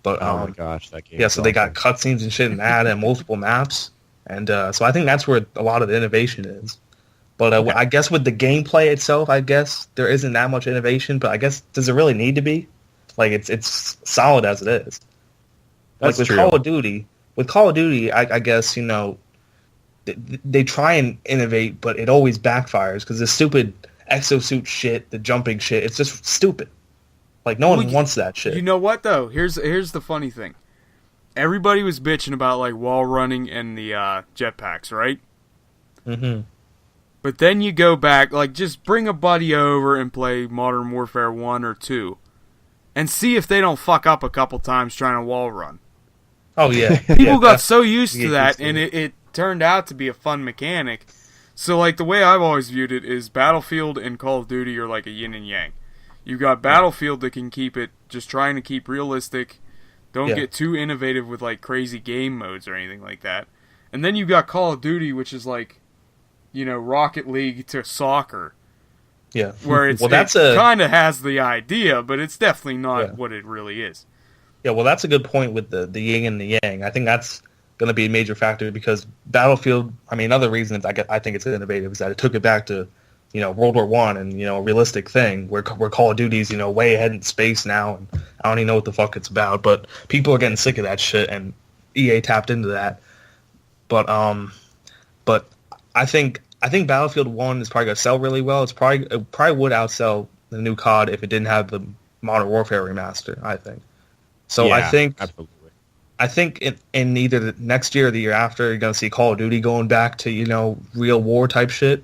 Speaker 1: But
Speaker 3: oh my gosh, that game!
Speaker 1: Yeah, so they got cutscenes and shit in that, and multiple maps. And so I think that's where a lot of the innovation is. But I guess with the gameplay itself, I guess there isn't that much innovation. But I guess, does it really need to be? Like, it's solid as it is.
Speaker 3: That's
Speaker 1: like with
Speaker 3: true.
Speaker 1: Call of Duty, I guess, they try and innovate, but it always backfires because the stupid exosuit shit, the jumping shit, it's just stupid. Like, no one wants that shit.
Speaker 2: You know what, though? Here's the funny thing. Everybody was bitching about, like, wall running and the jetpacks, right?
Speaker 1: Mm-hmm.
Speaker 2: But then you go back, like, just bring a buddy over and play Modern Warfare 1 or 2. And see if they don't fuck up a couple times trying to wall run.
Speaker 1: Oh, yeah.
Speaker 2: People got so used to that, and it turned out to be a fun mechanic. So, like, the way I've always viewed it is Battlefield and Call of Duty are like a yin and yang. You've got Battlefield that can keep it, just trying to keep realistic. Don't get too innovative with, like, crazy game modes or anything like that. And then you've got Call of Duty, which is like, Rocket League to soccer.
Speaker 1: Yeah.
Speaker 2: Where it kind of has the idea, but it's definitely not what it really is.
Speaker 1: Yeah, well, that's a good point with the yin and the yang. I think that's going to be a major factor because Battlefield, I mean, another reason I think it's innovative is that it took it back to, World War I and, a realistic thing where Call of Duty's, way ahead in space now, and I don't even know what the fuck it's about, but people are getting sick of that shit, and EA tapped into that. But I think Battlefield 1 is probably going to sell really well. It probably would outsell the new COD if it didn't have the Modern Warfare remaster, I think. So I think in either the next year or the year after, you're going to see Call of Duty going back to, real war type shit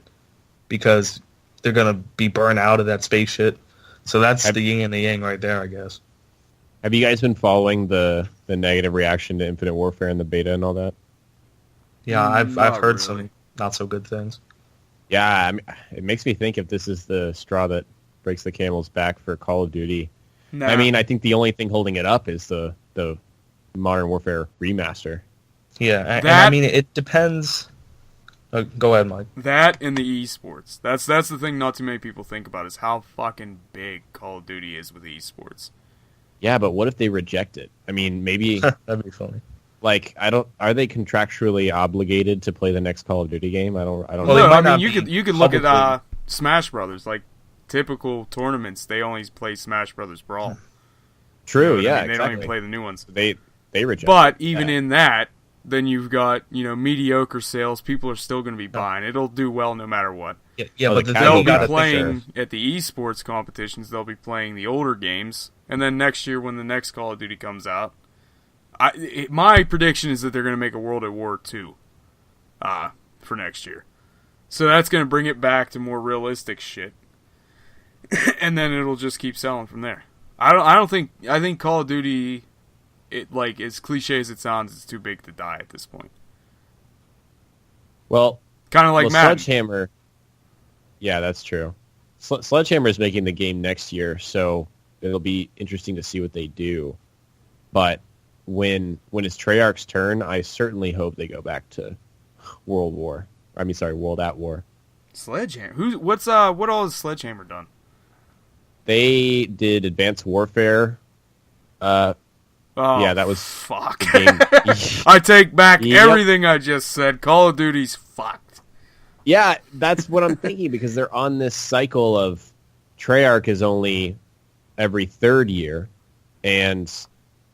Speaker 1: because they're going to be burned out of that space shit. So that's the yin and the yang right there, I guess.
Speaker 3: Have you guys been following the negative reaction to Infinite Warfare and the beta and all that?
Speaker 1: Yeah, I've heard some not so good things.
Speaker 3: Yeah, I mean, it makes me think if this is the straw that breaks the camel's back for Call of Duty. Nah. I mean, I think the only thing holding it up is the Modern Warfare remaster.
Speaker 1: Yeah, and I mean, it depends. Go ahead, Mike.
Speaker 2: That and the esports. That's the thing not too many people think about is how fucking big Call of Duty is with esports.
Speaker 3: Yeah, but what if they reject it? I mean, maybe...
Speaker 1: That'd be funny.
Speaker 3: Like, are they contractually obligated to play the next Call of Duty game? I don't know.
Speaker 2: No, I mean, you could look at Smash Brothers. Like, typical tournaments, they only play Smash Brothers Brawl.
Speaker 3: True,
Speaker 2: They
Speaker 3: exactly.
Speaker 2: don't even play the new ones.
Speaker 3: They reject
Speaker 2: But even in that, then you've got, mediocre sales. People are still going to be buying. It'll do well no matter what.
Speaker 1: Yeah, but
Speaker 2: they'll be playing at the esports competitions. They'll be playing the older games. And then next year when the next Call of Duty comes out, My prediction is that they're going to make a World at War 2 for next year. So that's going to bring it back to more realistic shit. And then it'll just keep selling from there. I think Call of Duty, as cliche as it sounds, it's too big to die at this point.
Speaker 3: Well,
Speaker 2: kind of like Madden.
Speaker 3: Sledgehammer. Yeah, that's true. Sledgehammer is making the game next year, so it'll be interesting to see what they do. But when it's Treyarch's turn, I certainly hope they go back to World at War.
Speaker 2: Sledgehammer. What all has Sledgehammer done?
Speaker 3: They did Advanced Warfare. Yeah, that was
Speaker 2: fuck.
Speaker 3: The game.
Speaker 2: I take back everything I just said. Call of Duty's fucked.
Speaker 3: Yeah, that's what I'm thinking, because they're on this cycle of Treyarch is only every third year, and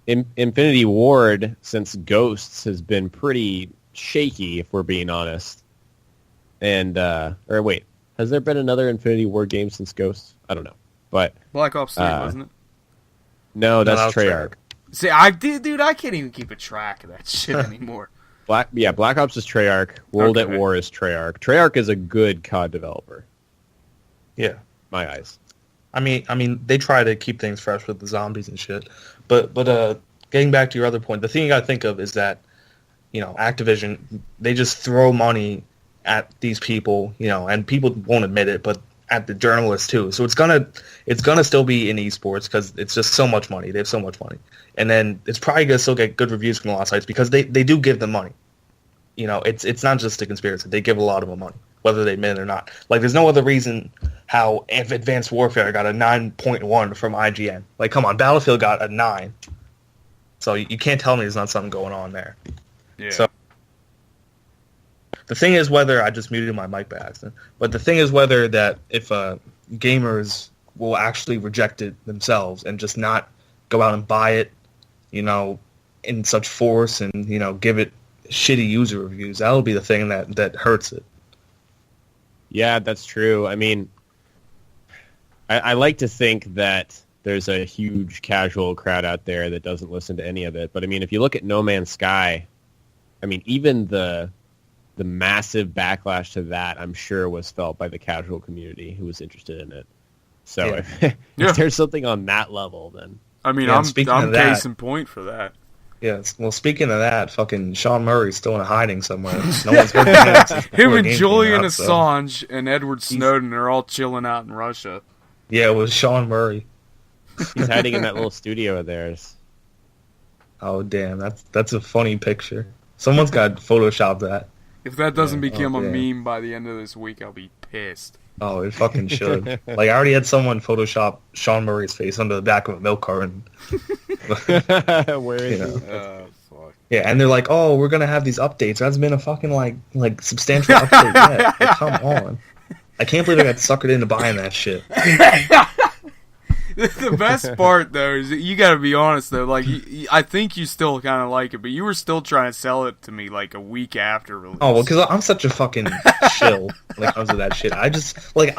Speaker 3: Infinity Ward, since Ghosts, has been pretty shaky, if we're being honest. And, or wait, has there been another Infinity Ward game since Ghosts? I don't know. But
Speaker 2: Black Ops 3, wasn't it?
Speaker 3: No, that's Treyarch.
Speaker 2: See, I can't even keep a track of that shit anymore.
Speaker 3: Black Ops is Treyarch. World at War is Treyarch. Treyarch is a good COD developer.
Speaker 1: Yeah,
Speaker 3: my eyes.
Speaker 1: I mean, they try to keep things fresh with the zombies and shit. But getting back to your other point, the thing you got to think of is that, Activision, they just throw money at these people, and people won't admit it, but at the journalists too. So it's gonna still be in esports because it's just so much money. They have so much money, and then it's probably gonna still get good reviews from a lot of sites because they do give them money. It's not just a conspiracy. They give a lot of them money, whether they admit it or not. Like, there's no other reason how Advanced Warfare got a 9.1 from IGN. Like, come on, Battlefield got a 9. So you can't tell me there's not something going on there.
Speaker 2: Yeah.
Speaker 1: So the thing is whether I just muted my mic by accident. But the thing is whether that if gamers will actually reject it themselves and just not go out and buy it, in such force and give it shitty user reviews. That'll be the thing that hurts it.
Speaker 3: Yeah, that's true. I mean, I like to think that there's a huge casual crowd out there that doesn't listen to any of it. But I mean, if you look at No Man's Sky, I mean, even the massive backlash to that, I'm sure, was felt by the casual community who was interested in it. So if there's something on that level, then
Speaker 2: I mean, I'm case in point for that.
Speaker 1: Yes. Well, speaking of that, fucking Sean Murray's still in hiding somewhere. No one's heard of
Speaker 2: him and Julian Assange and Edward Snowden are all chilling out in Russia.
Speaker 1: Yeah, it was Sean Murray.
Speaker 3: He's hiding in that little studio of theirs.
Speaker 1: Oh, damn. That's a funny picture. Someone's got photoshopped that.
Speaker 2: If that doesn't become a meme by the end of this week, I'll be pissed.
Speaker 1: Oh, it fucking should. Like, I already had someone Photoshop Sean Murray's face under the back of a milk carton.
Speaker 3: Where is he?
Speaker 2: Fuck.
Speaker 1: Yeah, and they're like, oh, we're going to have these updates. There hasn't been a fucking, like substantial update yet. Like, come on. I can't believe I got suckered into buying that shit.
Speaker 2: The best part, though, is that you got to be honest, though. Like, I think you still kind of like it, but you were still trying to sell it to me like a week after release.
Speaker 1: Oh, well, because I'm such a fucking shill when it comes to that shit. I just like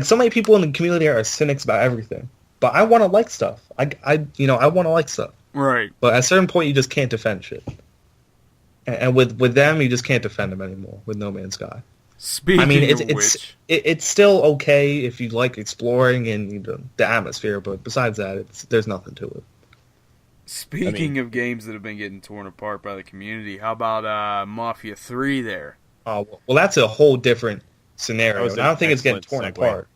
Speaker 1: so many people in the community are cynics about everything, but I want to like stuff. I want to like stuff.
Speaker 2: Right.
Speaker 1: But at a certain point, you just can't defend shit. And with them, you just can't defend them anymore with No Man's Sky.
Speaker 2: Speaking of which,
Speaker 1: it's still okay if you like exploring and the atmosphere, but besides that, there's nothing to it.
Speaker 2: Speaking of games that have been getting torn apart by the community, how about Mafia 3 there?
Speaker 1: Oh, well, that's a whole different scenario. I don't think it's getting torn apart.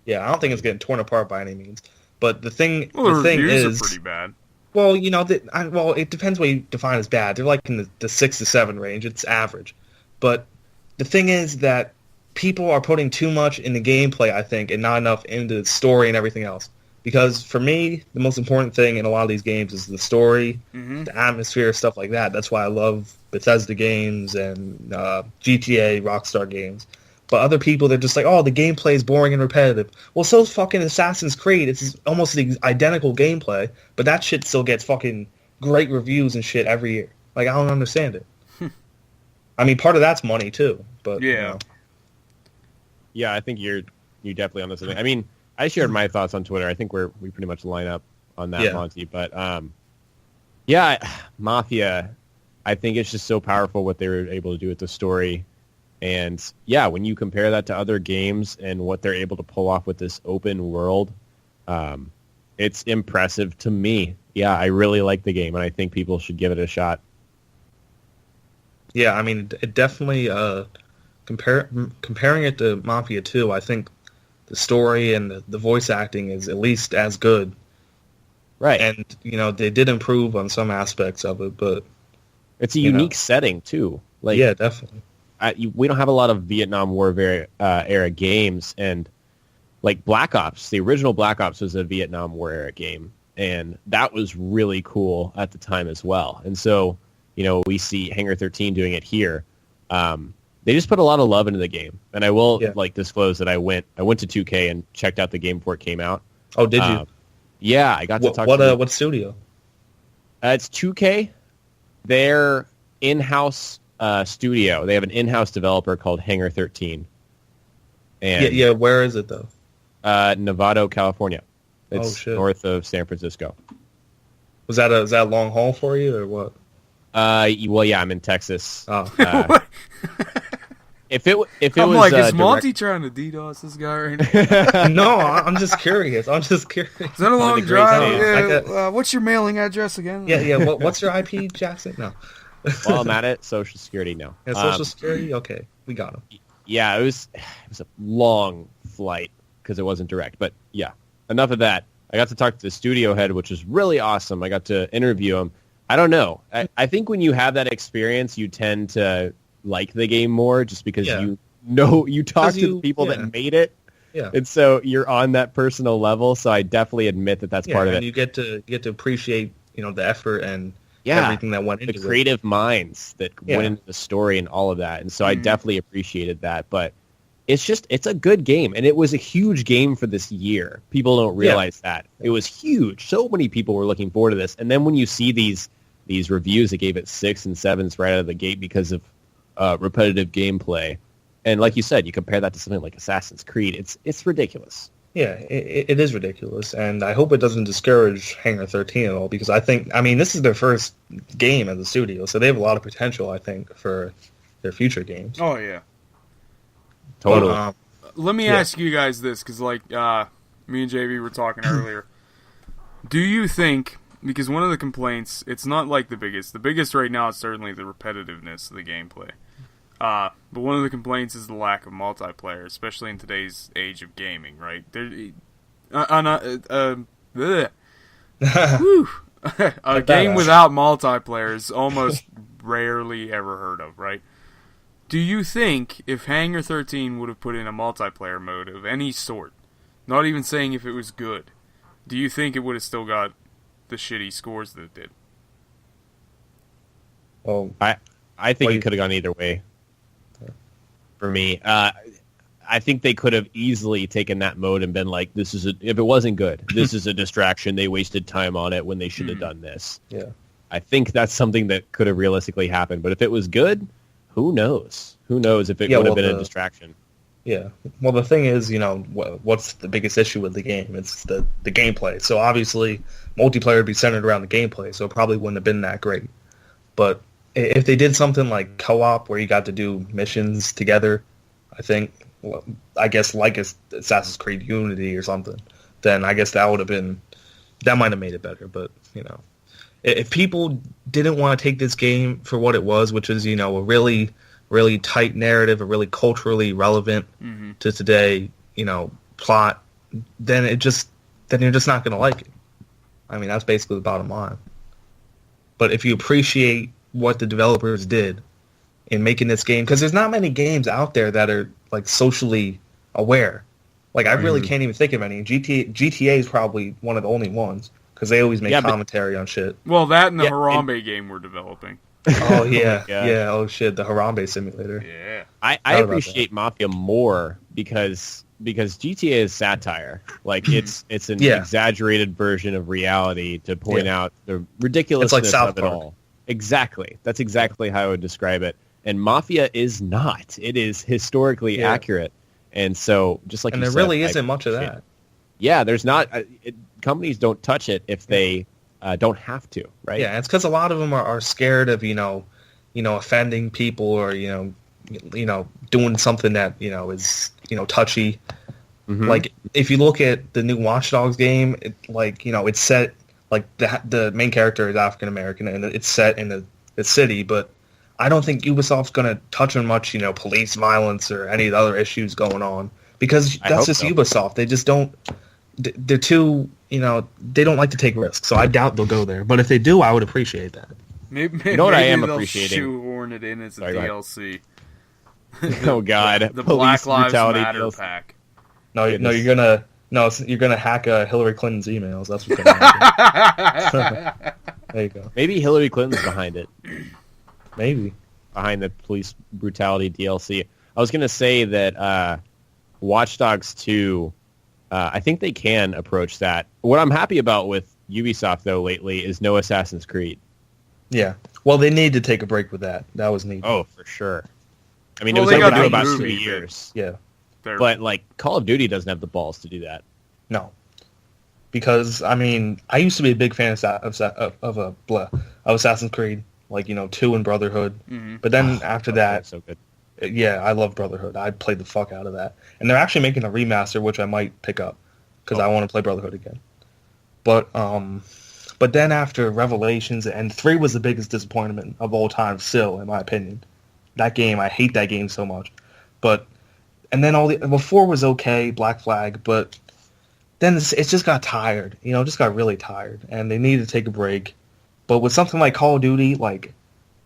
Speaker 1: Yeah, I don't think it's getting torn apart by any means. But the thing
Speaker 2: is, are pretty bad.
Speaker 1: Well, it depends what you define as bad. They're like in the 6 to 7 range. It's average. But the thing is that people are putting too much in the gameplay, I think, and not enough into the story and everything else. Because for me, the most important thing in a lot of these games is the story, the atmosphere, stuff like that. That's why I love Bethesda games and GTA, Rockstar games. But other people, they're just like, oh, the gameplay is boring and repetitive. Well, so's fucking Assassin's Creed. It's almost the identical gameplay, but that shit still gets fucking great reviews and shit every year. Like, I don't understand it. I mean, part of that's money too, but
Speaker 2: yeah,
Speaker 3: yeah. I think you're definitely on this thing. I mean, I shared my thoughts on Twitter. I think we pretty much line up on that, Monty. But Yeah, Mafia, I think it's just so powerful what they were able to do with the story. And yeah, when you compare that to other games and what they're able to pull off with this open world, it's impressive to me. Yeah, I really like the game, and I think people should give it a shot.
Speaker 1: Yeah, I mean, it definitely comparing it to Mafia 2, I think the story and the voice acting is at least as good.
Speaker 3: Right.
Speaker 1: And, they did improve on some aspects of it, but...
Speaker 3: It's a unique setting, too. Like,
Speaker 1: yeah, definitely.
Speaker 3: We don't have a lot of Vietnam War era games, and like Black Ops, the original Black Ops was a Vietnam War era game, and that was really cool at the time as well. And so, we see Hangar 13 doing it here. They just put a lot of love into the game, and I will disclose that I went to 2K and checked out the game before it came out.
Speaker 1: Oh, did you?
Speaker 3: Yeah, I got to talk.
Speaker 1: What studio?
Speaker 3: It's 2K. They're in-house studio. They have an in-house developer called Hangar 13. And
Speaker 1: where is it though?
Speaker 3: Novato, California. It's north of San Francisco.
Speaker 1: Was that a long haul for you or what?
Speaker 3: Well, yeah, I'm in Texas.
Speaker 1: Oh.
Speaker 3: If it was
Speaker 2: is Monty trying to DDoS this guy right now?
Speaker 1: No, I'm just curious.
Speaker 2: Is that a long drive? Yeah, what's your mailing address again?
Speaker 1: Yeah. What's your IP, Jackson? No.
Speaker 3: While I'm at it, Social Security, no.
Speaker 1: Yeah, Social Security? Okay, we got him.
Speaker 3: Yeah, it was a long flight because it wasn't direct. But yeah, enough of that. I got to talk to the studio head, which was really awesome. I got to interview him. I don't know. I think when you have that experience, you tend to like the game more just because you talk to the people that made it. Yeah. And so you're on that personal level. So I definitely admit that that's part of it.
Speaker 1: And you get to appreciate, the effort and everything that went into
Speaker 3: the creative minds that went into the story and all of that. And so I definitely appreciated that. But it's a good game. And it was a huge game for this year. People don't realize that. It was huge. So many people were looking forward to this. And then when you see these reviews that gave it 6 and 7s right out of the gate because of repetitive gameplay, and like you said, you compare that to something like Assassin's Creed, it's ridiculous.
Speaker 1: Yeah, it is ridiculous, and I hope it doesn't discourage Hangar 13 at all, because this is their first game as a studio, so they have a lot of potential, I think, for their future games.
Speaker 2: Oh, yeah.
Speaker 3: Totally.
Speaker 2: Let me ask you guys this, because, me and JV were talking earlier. Do you think, because one of the complaints, it's not like the biggest right now is certainly the repetitiveness of the gameplay. But one of the complaints is the lack of multiplayer, especially in today's age of gaming, right? A game without multiplayer is almost rarely ever heard of, right? Do you think if Hangar 13 would have put in a multiplayer mode of any sort, not even saying if it was good, do you think it would have still got the shitty scores that it did?
Speaker 1: Well,
Speaker 3: I think it could have gone either way. For me, I think they could have easily taken that mode and been like, if it wasn't good, this is a distraction. They wasted time on it when they should have done this.
Speaker 1: Yeah.
Speaker 3: I think that's something that could have realistically happened. But if it was good, who knows? Who knows if it would have been a distraction?
Speaker 1: Yeah. Well, the thing is, what's the biggest issue with the game? It's the gameplay. So obviously, multiplayer would be centered around the gameplay, so it probably wouldn't have been that great. But if they did something like co-op where you got to do missions together, I guess like Assassin's Creed Unity or something, then I guess that might have made it better. But, if people didn't want to take this game for what it was, which is, a really, really tight narrative, a really culturally relevant to today, plot, then you're just not going to like it. I mean, that's basically the bottom line. But if you appreciate what the developers did in making this game, because there's not many games out there that are like socially aware. Like I really can't even think of any. GTA is probably one of the only ones because they always make commentary on shit.
Speaker 2: Well, that and the Harambe game we're developing.
Speaker 1: Oh yeah, yeah. Oh shit, the Harambe simulator.
Speaker 2: Yeah,
Speaker 3: I appreciate Mafia more because GTA is satire. Like it's an exaggerated version of reality to point out the ridiculousness of it all. Exactly. That's exactly how I would describe it. And Mafia is not. It is historically accurate. And so, just
Speaker 1: there really isn't much of that.
Speaker 3: Yeah, there's not. Companies don't touch it if they don't have to, right?
Speaker 1: Yeah, it's because a lot of them are scared of offending people or doing something that is touchy.
Speaker 3: Mhm.
Speaker 1: Like if you look at the new Watch Dogs game, it's set like the main character is African American and it's set in the city, but I don't think Ubisoft's going to touch on much police violence or any of the other issues going on because that's just
Speaker 3: so.
Speaker 1: Ubisoft. They just don't. They're too they don't like to take risks, so I doubt they'll go there. But if they do, I would appreciate that.
Speaker 2: Maybe,
Speaker 3: You know what I am
Speaker 2: they'll
Speaker 3: appreciating?
Speaker 2: shoehorn it in as a DLC.
Speaker 3: Oh God,
Speaker 2: The
Speaker 3: Police
Speaker 2: Black Lives
Speaker 3: brutality
Speaker 2: Matter
Speaker 3: deals.
Speaker 2: pack.
Speaker 1: No,
Speaker 3: Goodness.
Speaker 1: you're gonna hack Hillary Clinton's emails. That's what's gonna happen. There you go.
Speaker 3: Maybe Hillary Clinton's behind it,
Speaker 1: Maybe.
Speaker 3: behind the police brutality DLC. I was gonna say that Watch Dogs 2. I think they can approach that. What I'm happy about with Ubisoft though lately is no Assassin's Creed.
Speaker 1: Yeah. Well, they need to take a break with that. That was needed.
Speaker 3: Oh, for sure. I mean,
Speaker 2: Well,
Speaker 3: it was
Speaker 2: they got
Speaker 3: overdue
Speaker 2: the
Speaker 3: about
Speaker 2: movie,
Speaker 3: 3 years.
Speaker 1: Yeah.
Speaker 3: But like Call of Duty doesn't have the balls to do that.
Speaker 1: No. Because I used to be a big fan of Assassin's Creed, 2 and Brotherhood.
Speaker 2: Mm-hmm.
Speaker 1: But then after that,
Speaker 3: so good.
Speaker 1: yeah, I love Brotherhood. I played the fuck out of that. And they're actually making a remaster, which I might pick up because I want to play Brotherhood again. But then after Revelations, and 3 was the biggest disappointment of all time still, in my opinion. That game, I hate that game so much. And then 4 was okay, Black Flag, but then it just got tired. It just got really tired, and they needed to take a break. But with something like Call of Duty, like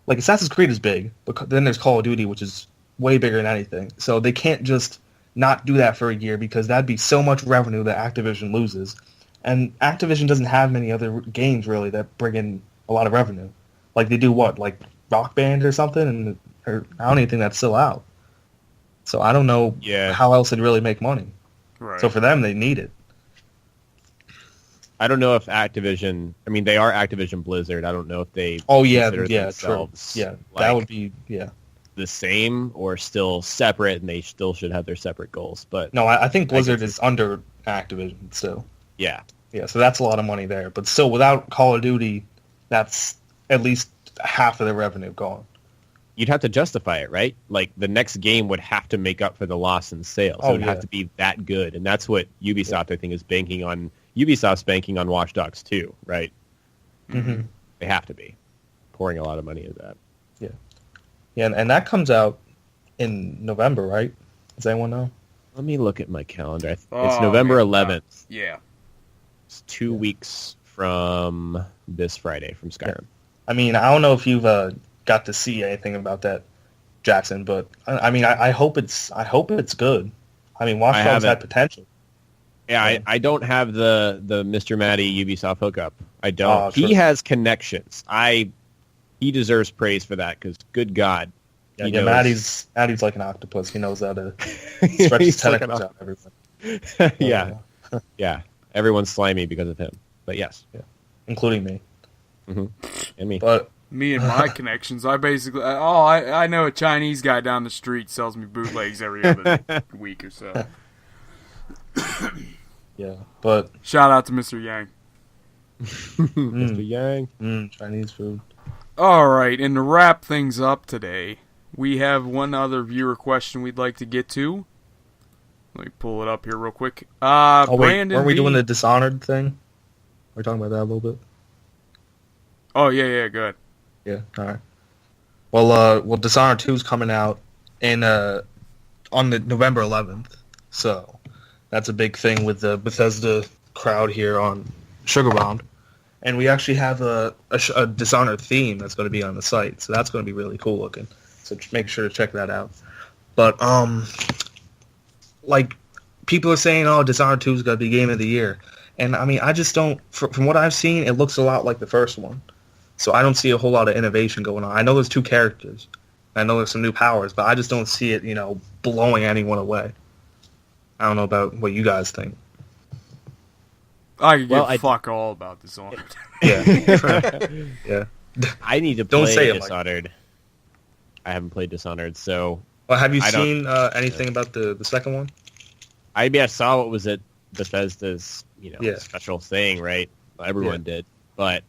Speaker 1: Assassin's Creed is big, but then there's Call of Duty, which is way bigger than anything. So they can't just not do that for a year because that'd be so much revenue that Activision loses. And Activision doesn't have many other games really that bring in a lot of revenue. Like they do what, like Rock Band or something, or I don't even think that's still out. So I don't know how else they'd really make money.
Speaker 2: Right.
Speaker 1: So for them, they need it.
Speaker 3: I don't know if Activision. I mean, they are Activision Blizzard. I don't know if they.
Speaker 1: Consider
Speaker 3: consider
Speaker 1: themselves,
Speaker 3: true.
Speaker 1: Yeah, that would be
Speaker 3: the same or still separate, and they still should have their separate goals. But
Speaker 1: no, I think Blizzard is under Activision still.
Speaker 3: Yeah.
Speaker 1: Yeah, so that's a lot of money there. But still, without Call of Duty, that's at least half of the revenue gone.
Speaker 3: You'd have to justify it, right? Like, the next game would have to make up for the loss in sales. It would have to be that good. And that's what Ubisoft, I think, is banking on. Ubisoft's banking on Watch Dogs 2, right?
Speaker 1: Mm-hmm.
Speaker 3: They have to be. Pouring a lot of money into that.
Speaker 1: Yeah. Yeah, and that comes out in November, right? Does anyone know?
Speaker 3: Let me look at my calendar. It's November 11th.
Speaker 2: Yeah.
Speaker 3: It's 2 weeks from this Friday from Skyrim.
Speaker 1: I mean, I don't know if you've got to see anything about that, Jackson, but I mean, I hope it's good. I mean, Watch Dogs had potential.
Speaker 3: Yeah, I don't have the Mr. Matty Ubisoft hookup. I don't. He has connections. He deserves praise for that because, good God.
Speaker 1: Yeah, Matty's like an octopus. He knows how to stretch his tentacles out everywhere.
Speaker 3: Yeah. Yeah. Everyone's slimy because of him. But yes.
Speaker 1: Yeah. Including me.
Speaker 3: Mm-hmm. And me.
Speaker 1: But
Speaker 2: me and my connections, I know a Chinese guy down the street sells me bootlegs every other week or so.
Speaker 1: Yeah, but
Speaker 2: shout out to Mr. Yang.
Speaker 3: Mr. Yang.
Speaker 1: Chinese food.
Speaker 2: All right, and to wrap things up today, we have one other viewer question we'd like to get to. Let me pull it up here real quick. Brandon,
Speaker 1: weren't we doing the Dishonored thing? We're talking about that a little bit.
Speaker 2: Oh yeah, good.
Speaker 1: Yeah, all right. Well, Dishonored 2 is coming out on the November 11th, so that's a big thing with the Bethesda crowd here on SugarBombed. And we actually have a Dishonored theme that's going to be on the site, so that's going to be really cool looking. So make sure to check that out. But people are saying, "Oh, Dishonored 2 is going to be Game of the Year," and I mean, I just don't. From what I've seen, it looks a lot like the first one, so I don't see a whole lot of innovation going on. I know there's 2 characters, I know there's some new powers, but I just don't see it, blowing anyone away. I don't know about what you guys think.
Speaker 2: I could give fuck all about Dishonored.
Speaker 1: Yeah. Yeah.
Speaker 3: I need to play Dishonored. I haven't played Dishonored, so...
Speaker 1: Well, have you seen anything about the second one?
Speaker 3: I saw what was at Bethesda's, special thing, right? Everyone did. But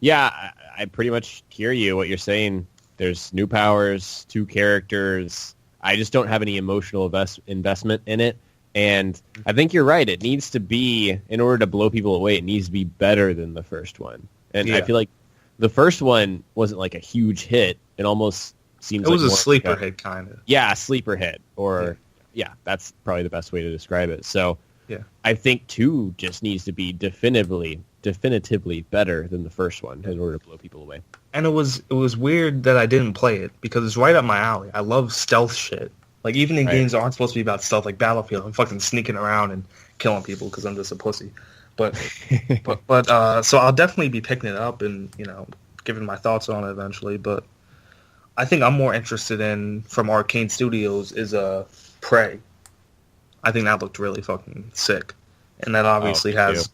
Speaker 3: yeah, I pretty much hear you. What you're saying. There's new powers, 2 characters. I just don't have any emotional investment in it. And I think you're right. It needs to be, in order to blow people away, it needs to be better than the first one. And I feel like the first one wasn't like a huge hit. It almost seems like
Speaker 1: a sleeper hit, kind of.
Speaker 3: Yeah, a sleeper hit. Or, yeah, that's probably the best way to describe it. So I think 2 just needs to be definitively better than the first one in order to blow people away.
Speaker 1: And it was weird that I didn't play it because it's right up my alley. I love stealth shit. Like, even in games that aren't supposed to be about stealth, like Battlefield, I'm fucking sneaking around and killing people because I'm just a pussy. But so I'll definitely be picking it up and, you know, giving my thoughts on it eventually. But I think I'm more interested in, from Arcane Studios, is Prey. I think that looked really fucking sick. And that obviously has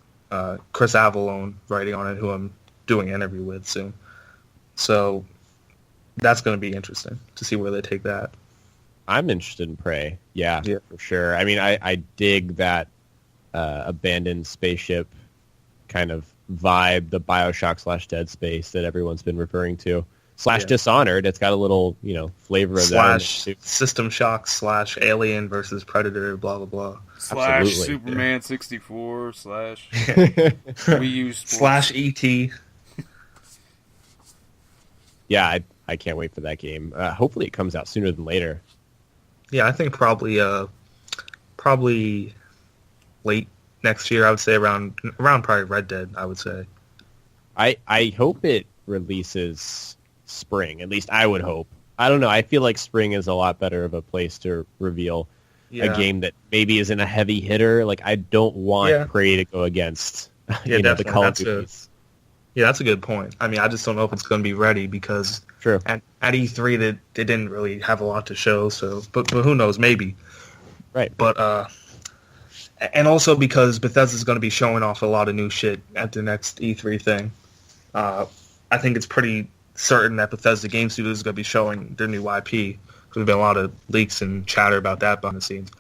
Speaker 1: Chris Avellone writing on it, who I'm doing an interview with soon. So that's going to be interesting to see where they take that.
Speaker 3: I'm interested in Prey. Yeah, for sure. I mean, I dig that abandoned spaceship kind of vibe, the BioShock / Dead Space that everyone's been referring to. / Dishonored. It's got a little, you know, flavor of that. /
Speaker 1: System Shock / Alien versus Predator, blah, blah, blah.
Speaker 2: / Superman 64 / we use
Speaker 1: / E.T.
Speaker 3: Yeah, I can't wait for that game. Hopefully it comes out sooner than later.
Speaker 1: Yeah, I think probably late next year. I would say around probably Red Dead, I would say.
Speaker 3: I hope it releases spring. At least I would hope. I don't know. I feel like spring is a lot better of a place to reveal a game that maybe isn't a heavy hitter. Like, I don't want Prey to go against the Call of Duty.
Speaker 1: Yeah, that's a good point. I mean, I just don't know if it's going to be ready because at E3 they didn't really have a lot to show. So, but who knows? Maybe.
Speaker 3: Right.
Speaker 1: But and also because Bethesda's going to be showing off a lot of new shit at the next E3 thing. I think it's pretty certain that Bethesda Game Studios is going to be showing their new IP. There's been a lot of leaks and chatter about that behind the scenes.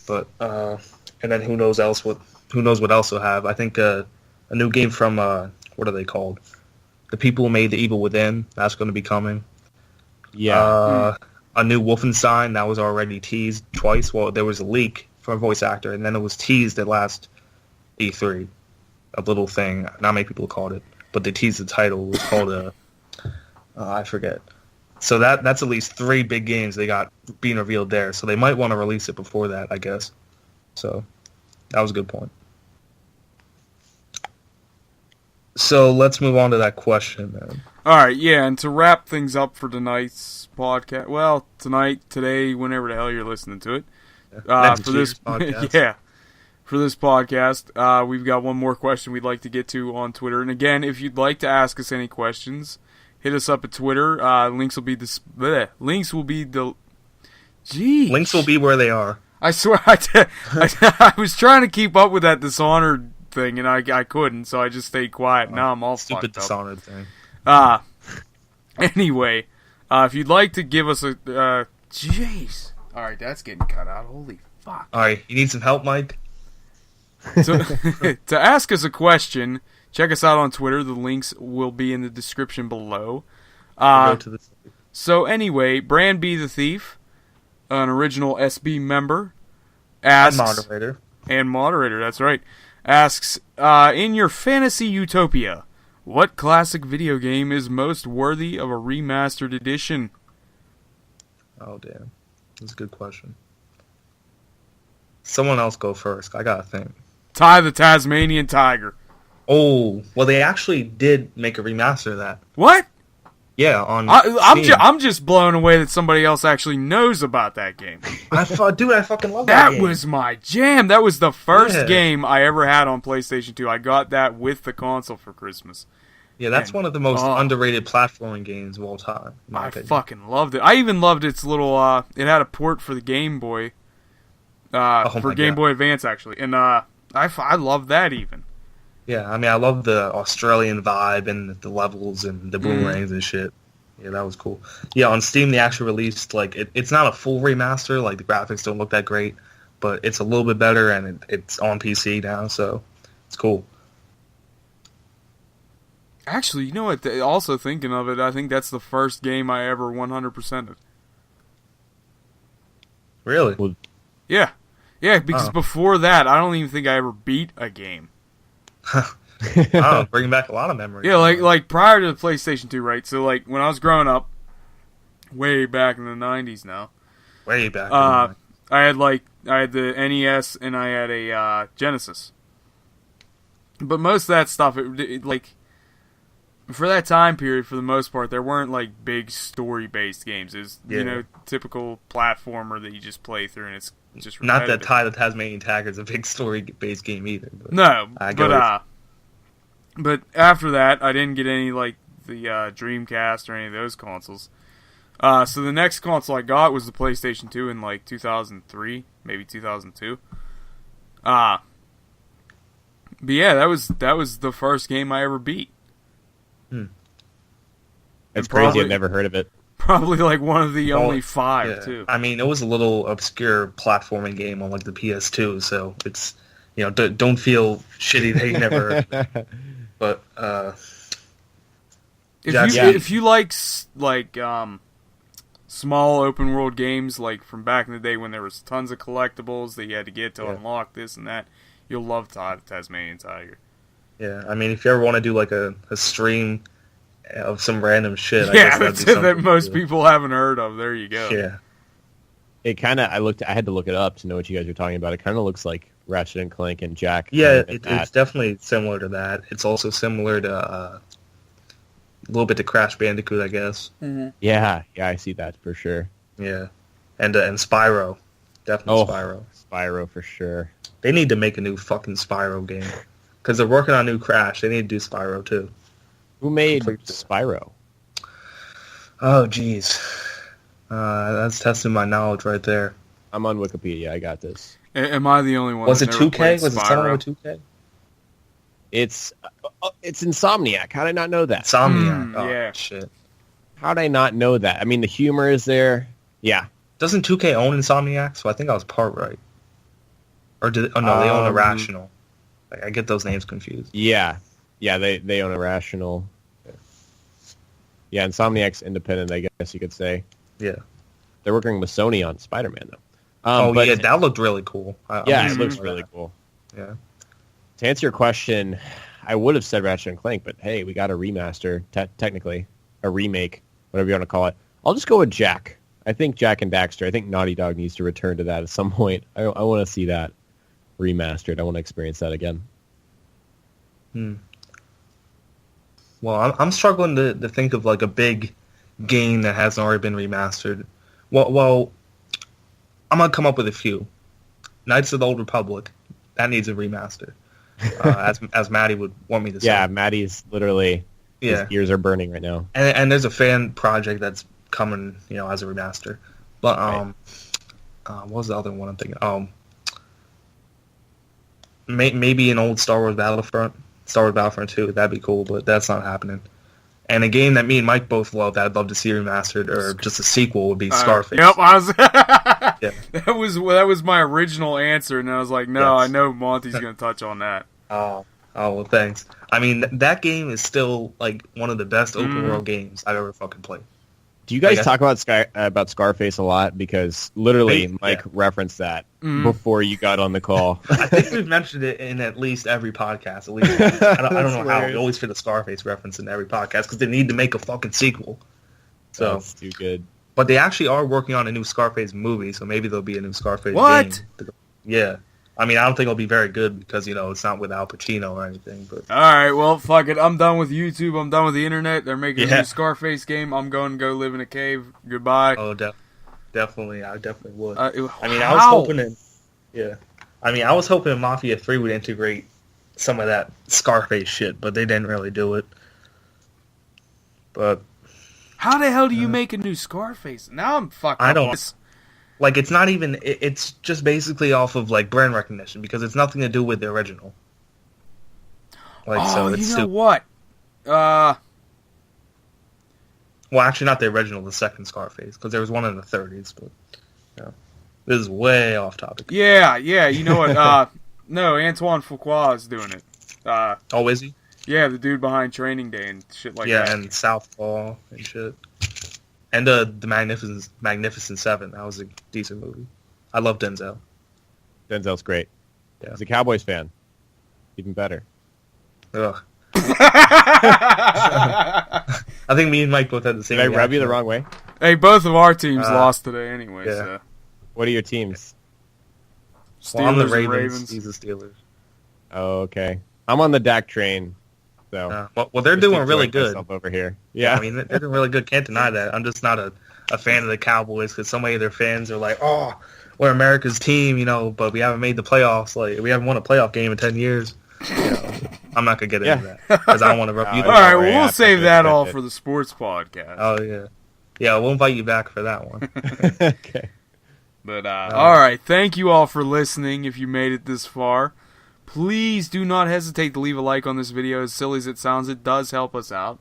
Speaker 1: But and then who knows what else they'll have? I think a new game from what are they called? The people who made The Evil Within. That's going to be coming. Yeah. A new Wolfenstein that was already teased twice. Well, there was a leak from a voice actor, and then it was teased at last E3. A little thing. Not many people called it, but they teased the title. It was called I forget. So that's at least 3 big games they got being revealed there. So they might want to release it before that, I guess. So that was a good point. So let's move on to that question, man.
Speaker 2: All right, yeah, and to wrap things up for tonight's podcast, well, today, whenever the hell you're listening to it, for this podcast. For this podcast, we've got one more question we'd like to get to on Twitter. And again, if you'd like to ask us any questions, hit us up at Twitter. Links will be Links will be where they are. I swear, I was trying to keep up with that Dishonored thing, and I couldn't, so I just stayed quiet. Now I'm all fucked up.
Speaker 1: Stupid Dishonored thing.
Speaker 2: Anyway, if you'd like to give us a... jeez. All right, that's getting cut out. Holy fuck.
Speaker 1: All right, you need some help, Mike?
Speaker 2: To ask us a question, check us out on Twitter. The links will be in the description below. So anyway, Brand B the Thief, an original SB member, asks... And moderator, that's right. Asks, in your fantasy utopia, what classic video game is most worthy of a remastered edition?
Speaker 1: Oh, damn. That's a good question. Someone else go first. I gotta think.
Speaker 2: Ty the Tasmanian Tiger.
Speaker 1: Oh, well, they actually did make a remaster of that.
Speaker 2: What?
Speaker 1: Yeah, on
Speaker 2: I'm just blown away that somebody else actually knows about that game.
Speaker 1: I fucking love that game.
Speaker 2: That was my jam. That was the first game I ever had on PlayStation 2. I got that with the console for Christmas.
Speaker 1: Yeah, that's one of the most underrated platforming games of all time.
Speaker 2: I fucking loved it. I even loved its little... it had a port for the Game Boy. For Game Boy Advance, actually. And I love that even.
Speaker 1: Yeah, I mean, I love the Australian vibe and the levels and the boomerangs and shit. Yeah, that was cool. Yeah, on Steam, they actually released, like, it's not a full remaster. Like, the graphics don't look that great, but it's a little bit better, and it's on PC now, so it's cool.
Speaker 2: Actually, you know what? Also thinking of it, I think that's the first game I ever 100%ed.
Speaker 1: Really?
Speaker 3: Well,
Speaker 2: Yeah. Yeah, because before that, I don't even think I ever beat a game.
Speaker 1: Oh, bringing back a lot of memories.
Speaker 2: Yeah, like prior to the PlayStation 2, right? So, like, when I was growing up, way back in the 90s now,
Speaker 1: way back.
Speaker 2: I had the NES and I had a Genesis. But most of that stuff, it like, for that time period, for the most part, there weren't like big story-based games. It was, typical platformer that you just play through, and it's just repetitive.
Speaker 1: Not that Ty the Tasmanian Tiger is a big story-based game either. But
Speaker 2: no, but after that, I didn't get any like the Dreamcast or any of those consoles. So the next console I got was the PlayStation 2 in like 2003, maybe 2002. But yeah, that was the first game I ever beat.
Speaker 3: That's crazy. I've never heard of it.
Speaker 2: Probably like one of the only 5 too.
Speaker 1: I mean, it was a little obscure platforming game on like the PS2, so it's don't feel shitty that you never heard of it. But
Speaker 2: if you like small open world games like from back in the day when there was tons of collectibles that you had to get to unlock this and that, you'll love Tasmanian Tiger.
Speaker 1: Yeah, I mean, if you ever want to do like a stream of some random shit, I
Speaker 2: yeah,
Speaker 1: guess
Speaker 2: that most people haven't heard of. There you go.
Speaker 1: Yeah,
Speaker 3: it kind of. I had to look it up to know what you guys were talking about. It kind of looks like Ratchet and Clank and Jak.
Speaker 1: Yeah, it's definitely similar to that. It's also similar to a little bit to Crash Bandicoot, I guess.
Speaker 2: Mm-hmm.
Speaker 3: Yeah, I see that for sure.
Speaker 1: Yeah, and Spyro, definitely Spyro.
Speaker 3: Spyro for sure.
Speaker 1: They need to make a new fucking Spyro game because they're working on a new Crash. They need to do Spyro too.
Speaker 3: Who made Spyro?
Speaker 1: Oh, jeez. That's testing my knowledge right there.
Speaker 3: I'm on Wikipedia. I got this.
Speaker 2: Am I the only one?
Speaker 1: Was it 2K? Was it someone with 2K?
Speaker 3: It's Insomniac. How did I not know that?
Speaker 1: Insomniac.
Speaker 2: Yeah.
Speaker 1: Shit.
Speaker 3: How did I not know that? I mean, the humor is there. Yeah.
Speaker 1: Doesn't 2K own Insomniac? So I think I was part right. Or did? Oh no, they own Irrational. I get those names confused.
Speaker 3: Yeah. They own Irrational. Yeah, Insomniac's independent, I guess you could say.
Speaker 1: Yeah.
Speaker 3: They're working with Sony on Spider-Man,
Speaker 1: though. But that looked really cool.
Speaker 3: It looks really cool.
Speaker 1: Yeah.
Speaker 3: To answer your question, I would have said Ratchet and Clank, but hey, we got a remaster, technically. A remake, whatever you want to call it. I'll just go with Jak. I think Jak and Daxter. I think Naughty Dog needs to return to that at some point. I want to see that remastered. I want to experience that again.
Speaker 1: Well, I'm struggling to think of like a big game that hasn't already been remastered. Well, I'm gonna come up with a few. Knights of the Old Republic, that needs a remaster. As Maddie would want me to say.
Speaker 3: Yeah, Maddie's literally. His ears are burning right now.
Speaker 1: And there's a fan project that's coming, as a remaster. But what was the other one I'm thinking? Maybe an old Star Wars Battlefront 2. That'd be cool, but that's not happening. And a game that me and Mike both love that I'd love to see remastered or just a sequel would be Scarface.
Speaker 2: Yep, that was my original answer, and I was like, no, I know Monty's going to touch on that.
Speaker 1: Oh, well, thanks. I mean, that game is still like one of the best open world games I've ever fucking played.
Speaker 3: Do you guys talk about Scarface a lot? Because literally, Mike referenced that before you got on the call.
Speaker 1: I think we've mentioned it in at least every podcast. At least I don't know how. We always fit a Scarface reference in every podcast because they need to make a fucking sequel. So
Speaker 3: that's too good.
Speaker 1: But they actually are working on a new Scarface movie, so maybe there'll be a new Scarface
Speaker 2: game.
Speaker 1: Yeah. I mean, I don't think it'll be very good because, it's not with Al Pacino or anything. But
Speaker 2: alright, well, fuck it. I'm done with YouTube. I'm done with the internet. They're making a new Scarface game. I'm going to go live in a cave. Goodbye.
Speaker 1: Oh, definitely. I definitely would.
Speaker 2: I
Speaker 1: was hoping I was hoping Mafia 3 would integrate some of that Scarface shit, but they didn't really do it. But
Speaker 2: how the hell do you make a new Scarface? Now I'm fucking...
Speaker 1: I don't... Like, it's not even... It's just basically off of, like, brand recognition, because it's nothing to do with the original. Like,
Speaker 2: you know what?
Speaker 1: Well, actually, not the original, the second Scarface, because there was one in the 30s, but... This is way off topic.
Speaker 2: Yeah, you know what? No, Antoine Fuqua is doing it.
Speaker 1: Oh, is he?
Speaker 2: Yeah, the dude behind Training Day and shit like that.
Speaker 1: Yeah, and Southpaw and shit. And the Magnificent Seven. That was a decent movie. I love Denzel.
Speaker 3: Denzel's great.
Speaker 1: Yeah.
Speaker 3: He's a Cowboys fan. Even better.
Speaker 1: Ugh. I think me and Mike both had the same.
Speaker 3: Did I rub you the wrong way?
Speaker 2: Hey, both of our teams lost today anyway.
Speaker 1: Yeah.
Speaker 2: So.
Speaker 3: What are your teams?
Speaker 2: Steelers
Speaker 1: Well, I'm the
Speaker 2: and
Speaker 1: Ravens.
Speaker 2: Ravens.
Speaker 1: He's the Steelers.
Speaker 3: Oh, okay. I'm on the Dak train. So
Speaker 1: Well, they're doing really good.
Speaker 3: myself over here. Yeah.
Speaker 1: I mean, they're doing really good. Can't deny that. I'm just not a fan of the Cowboys because so many of their fans are like, "Oh, we're America's team," but we haven't made the playoffs. Like, we haven't won a playoff game in 10 years. I'm not gonna get into that because I don't want to rub you.
Speaker 2: All right, well, we'll save that all for the sports podcast.
Speaker 1: Oh yeah. We'll invite you back for that one.
Speaker 3: Okay.
Speaker 2: But all right, thank you all for listening. If you made it this far, please do not hesitate to leave a like on this video. As silly as it sounds, it does help us out.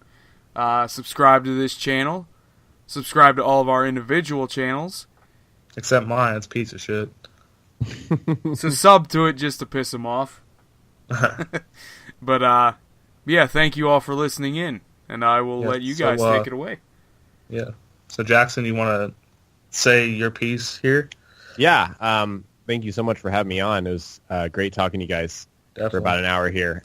Speaker 2: Subscribe to this channel. Subscribe to all of our individual channels.
Speaker 1: Except mine, it's a piece of shit.
Speaker 2: So sub to it just to piss him off. But yeah, thank you all for listening in, and I will let you guys take it away.
Speaker 1: Yeah. So Jackson, you want to say your piece here?
Speaker 3: Yeah. Thank you so much for having me on. It was great talking to you guys for about an hour here.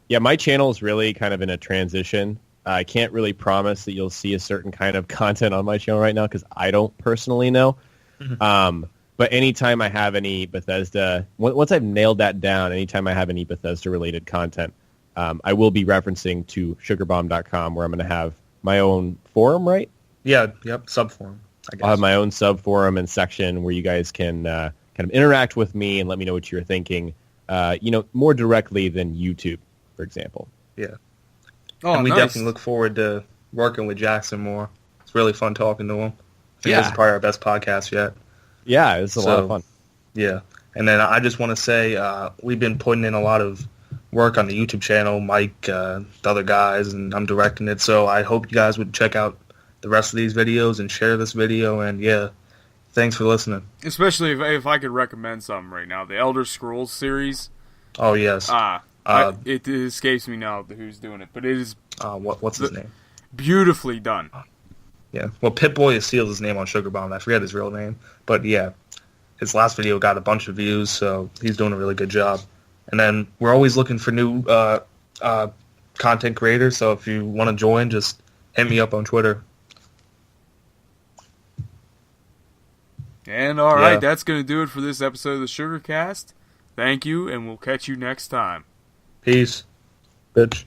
Speaker 3: Yeah, my channel is really kind of in a transition. I can't really promise that you'll see a certain kind of content on my channel right now because I don't personally know. But anytime I have any Bethesda, once I've nailed that down, anytime I have any Bethesda-related content, I will be referencing to SugarBombed.com where I'm going to have my own forum, right?
Speaker 1: Yeah, yep, subforum, I guess.
Speaker 3: I'll have my own sub-forum and section where you guys can kind of interact with me and let me know what you're thinking, more directly than YouTube, for example.
Speaker 1: Yeah.
Speaker 2: Oh,
Speaker 1: and we
Speaker 2: nice.
Speaker 1: definitely look forward to working with Jackson more. It's really fun talking to him. I think
Speaker 3: Yeah.
Speaker 1: this is probably our best podcast yet.
Speaker 3: Yeah, it's a lot of fun.
Speaker 1: Yeah. And then I just want to say we've been putting in a lot of work on the YouTube channel, Mike, the other guys, and I'm directing it. So I hope you guys would check out the rest of these videos and share this video. And, yeah, thanks for listening.
Speaker 2: Especially if I could recommend something right now. The Elder Scrolls series.
Speaker 1: Oh, yes.
Speaker 2: It escapes me now who's doing it, but it is
Speaker 1: what's his name?
Speaker 2: Beautifully done.
Speaker 1: Yeah. Well, Pip-Boy has sealed his name on SugarBombed. I forget his real name. But, yeah, his last video got a bunch of views, so he's doing a really good job. And then we're always looking for new content creators, so if you want to join, just hit me up on Twitter.
Speaker 2: And all right, that's going to do it for this episode of the Sugarcast. Thank you, and we'll catch you next time.
Speaker 1: Peace, bitch.